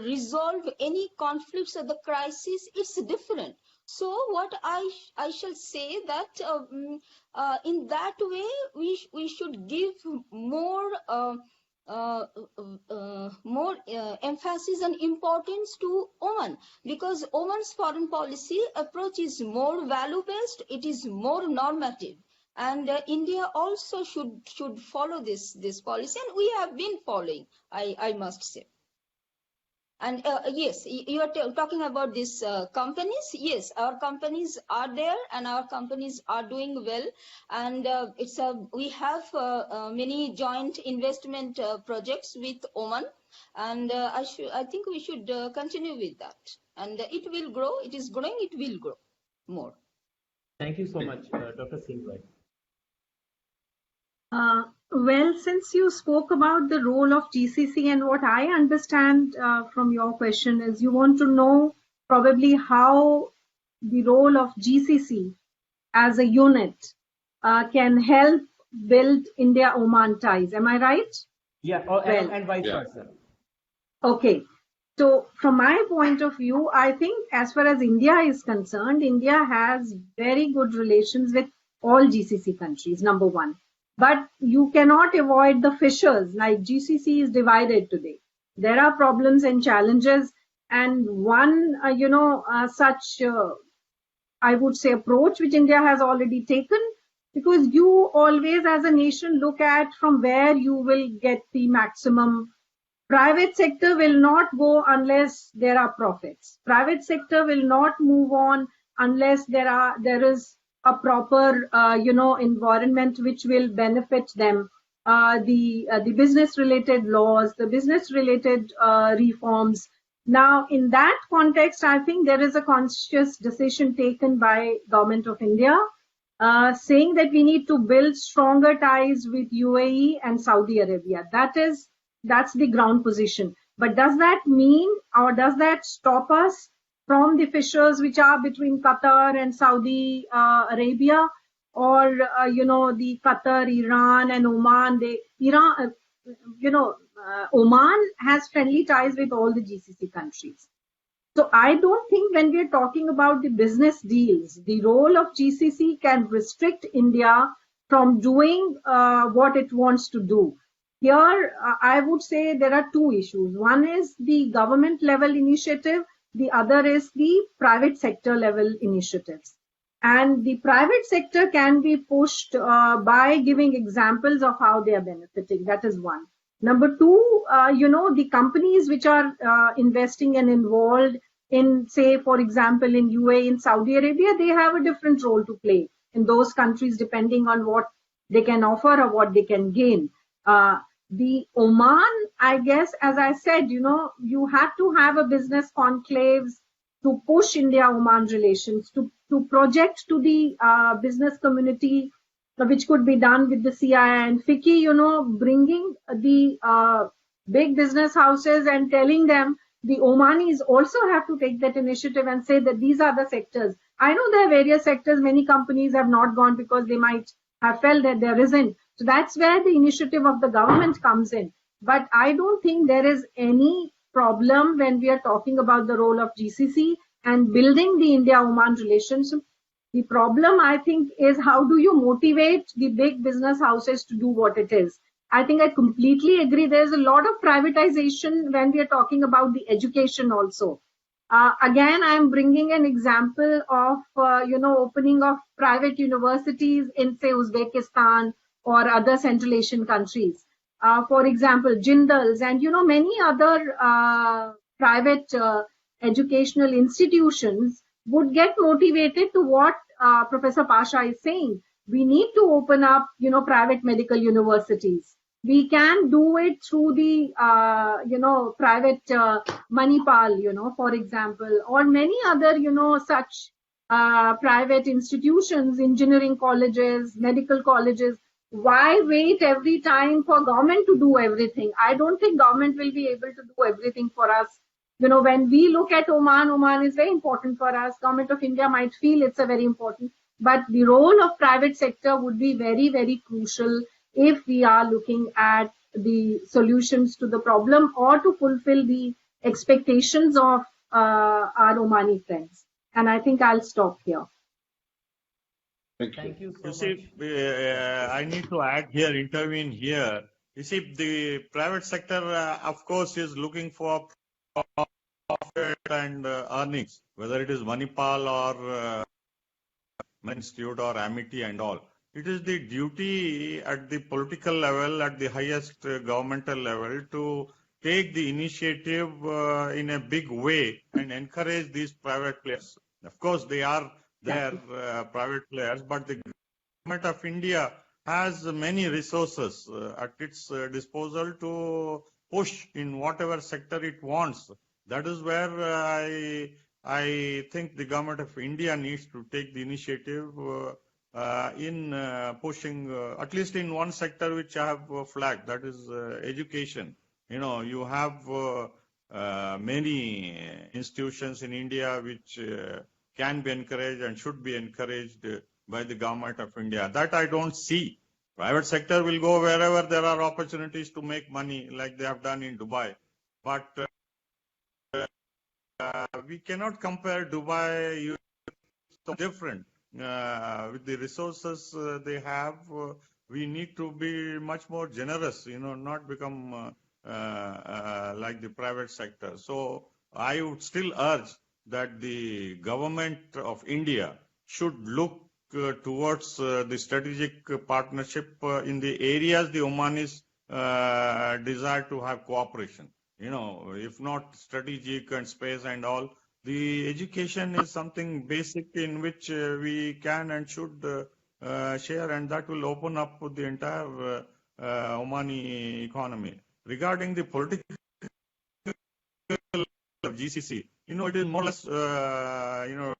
resolve any conflicts or the crisis is different. So what I shall say that in that way we should give more emphasis and importance to Oman, because Oman's foreign policy approach is more value based, it is more normative, and India also should follow this policy, and we have been following, I must say. And yes, you are talking about these companies. Yes, our companies are there, and our companies are doing well. And we have many joint investment projects with Oman, and I think we should continue with that. And it will grow. It is growing. It will grow more. Thank you so much, Dr. Singh Roy. Well, since you spoke about the role of GCC, and what I understand from your question is you want to know probably how the role of GCC as a unit can help build India-Oman ties. Am I right? Yeah, and vice versa. Okay. So from my point of view, I think as far as India is concerned, India has very good relations with all GCC countries, number one. But you cannot avoid the fissures, like GCC is divided today. There are problems and challenges, and one, such, I would say, approach which India has already taken, because you always as a nation look at from where you will get the maximum. Private sector will not go unless there are profits. Private sector will not move on unless there is a proper, environment which will benefit them. The business-related laws, the business-related reforms. Now, in that context, I think there is a conscious decision taken by Government of India, saying that we need to build stronger ties with UAE and Saudi Arabia. That's the ground position. But does that mean, or does that stop us from the fissures which are between Qatar and Saudi Arabia, or the Qatar, Iran, and Oman? Oman has friendly ties with all the GCC countries. So I don't think when we're talking about the business deals, the role of GCC can restrict India from doing what it wants to do. Here, I would say there are two issues. One is the government level initiative. The other is the private sector level initiatives. And the private sector can be pushed by giving examples of how they are benefiting. That is one. Number two, the companies which are investing and involved in, say, for example, in UAE, in Saudi Arabia, they have a different role to play in those countries depending on what they can offer or what they can gain. The Oman, I guess, as I said, you have to have a business conclaves to push India-Oman relations, to project to the business community, which could be done with the CII and FICCI, bringing the big business houses and telling them the Omanis also have to take that initiative and say that these are the sectors. I know there are various sectors, many companies have not gone because they might have felt that there isn't. So that's where the initiative of the government comes in. But I don't think there is any problem when we are talking about the role of GCC and building the India-Oman relationship. The problem, I think, is how do you motivate the big business houses to do what it is. I think I completely agree. There's a lot of privatization when we are talking about the education also. Again, I'm bringing an example of, opening of private universities in, say, Uzbekistan or other Central Asian countries. For example, Jindals and, many other private educational institutions would get motivated to what Professor Pasha is saying. We need to open up, private medical universities. We can do it through the, private Manipal, for example, or many other, such private institutions, engineering colleges, medical colleges. Why wait every time for government to do everything? I don't think government will be able to do everything for us. When we look at Oman is very important for us. Government of India might feel it's a very important, but the role of private sector would be very, very crucial if we are looking at the solutions to the problem or to fulfill the expectations of our Omani friends. And I think I'll stop here. Thank you. Thank you so You much. see, I need to add here, intervene here. You see, the private sector, of course, is looking for profit and earnings, whether it is Manipal or Institute or Amity and all. It is the duty at the political level, at the highest governmental level, to take the initiative in a big way and encourage these private players. Of course, they are there, private players, but the Government of India has many resources at its disposal to push in whatever sector it wants. That is where I think the Government of India needs to take the initiative in pushing, at least in one sector which I have flagged, that is education. You know, you have many institutions in India which can be encouraged and should be encouraged by the Government of India. That I don't see. Private sector will go wherever there are opportunities to make money, like they have done in Dubai. But we cannot compare Dubai. So different. With the resources they have, we need to be much more generous. You know, not become like the private sector. So I would still urge that the Government of India should look towards the strategic partnership in the areas the Omanis desire to have cooperation. You know, if not strategic and space and all, the education is something basic in which we can and should share, and that will open up the entire Omani economy. Regarding the political GCC, you know, it is more or less, you know,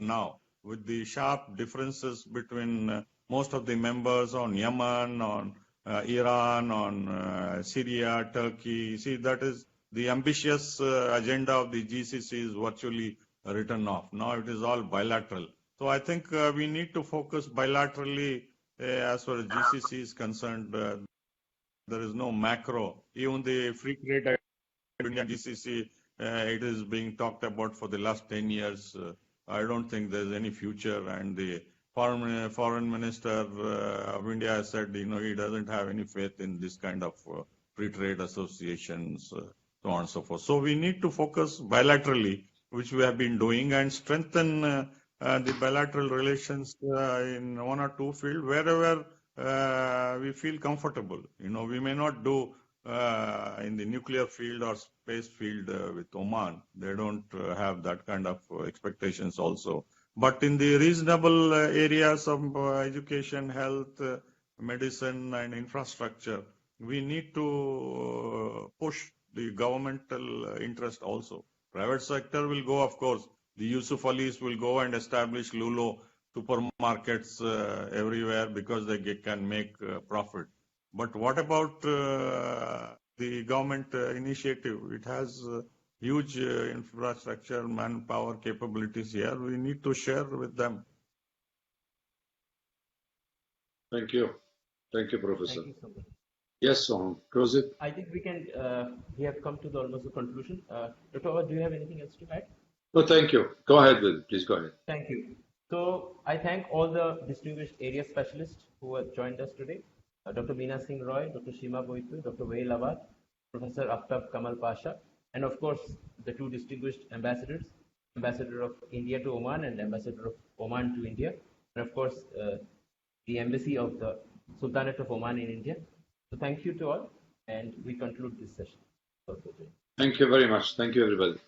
now with the sharp differences between most of the members on Yemen, on Iran, on Syria, Turkey. See, that is the ambitious agenda of the GCC is virtually written off. Now it is all bilateral. So I think we need to focus bilaterally as far as GCC is concerned. There is no macro. Even the free trade agreement GCC, it is being talked about for the last 10 years. I don't think there's any future. And the foreign minister of India has said, you know, he doesn't have any faith in this kind of free trade associations, so on and so forth. So we need to focus bilaterally, which we have been doing, and strengthen the bilateral relations in one or two fields wherever we feel comfortable. You know, we may not do in the nuclear field or space field with Oman. They don't have that kind of expectations also. But in the reasonable areas of education, health, medicine and infrastructure, we need to push the governmental interest also. Private sector will go, of course. The Yusuf Alis will go and establish Lulo supermarkets everywhere because they can make profit. But what about the government initiative? It has huge infrastructure, manpower capabilities here. We need to share with them. Thank you. Thank you, Professor. Thank you so much. Yes, Soham, close it. I think we have come to the almost conclusion. Dr. Awwad, do you have anything else to add? No, thank you. Go ahead with it. Please go ahead. Thank you. So I thank all the distinguished area specialists who have joined us today. Dr. Meena Singh Roy, Dr. Sima, Dr. Waiel Awwad, Professor Aftab Kamal Pasha, and of course the two distinguished ambassadors, Ambassador of India to Oman and Ambassador of Oman to India, and of course the Embassy of the Sultanate of Oman in India. So thank you to all, and we conclude this session. Thank you very much. Thank you, everybody.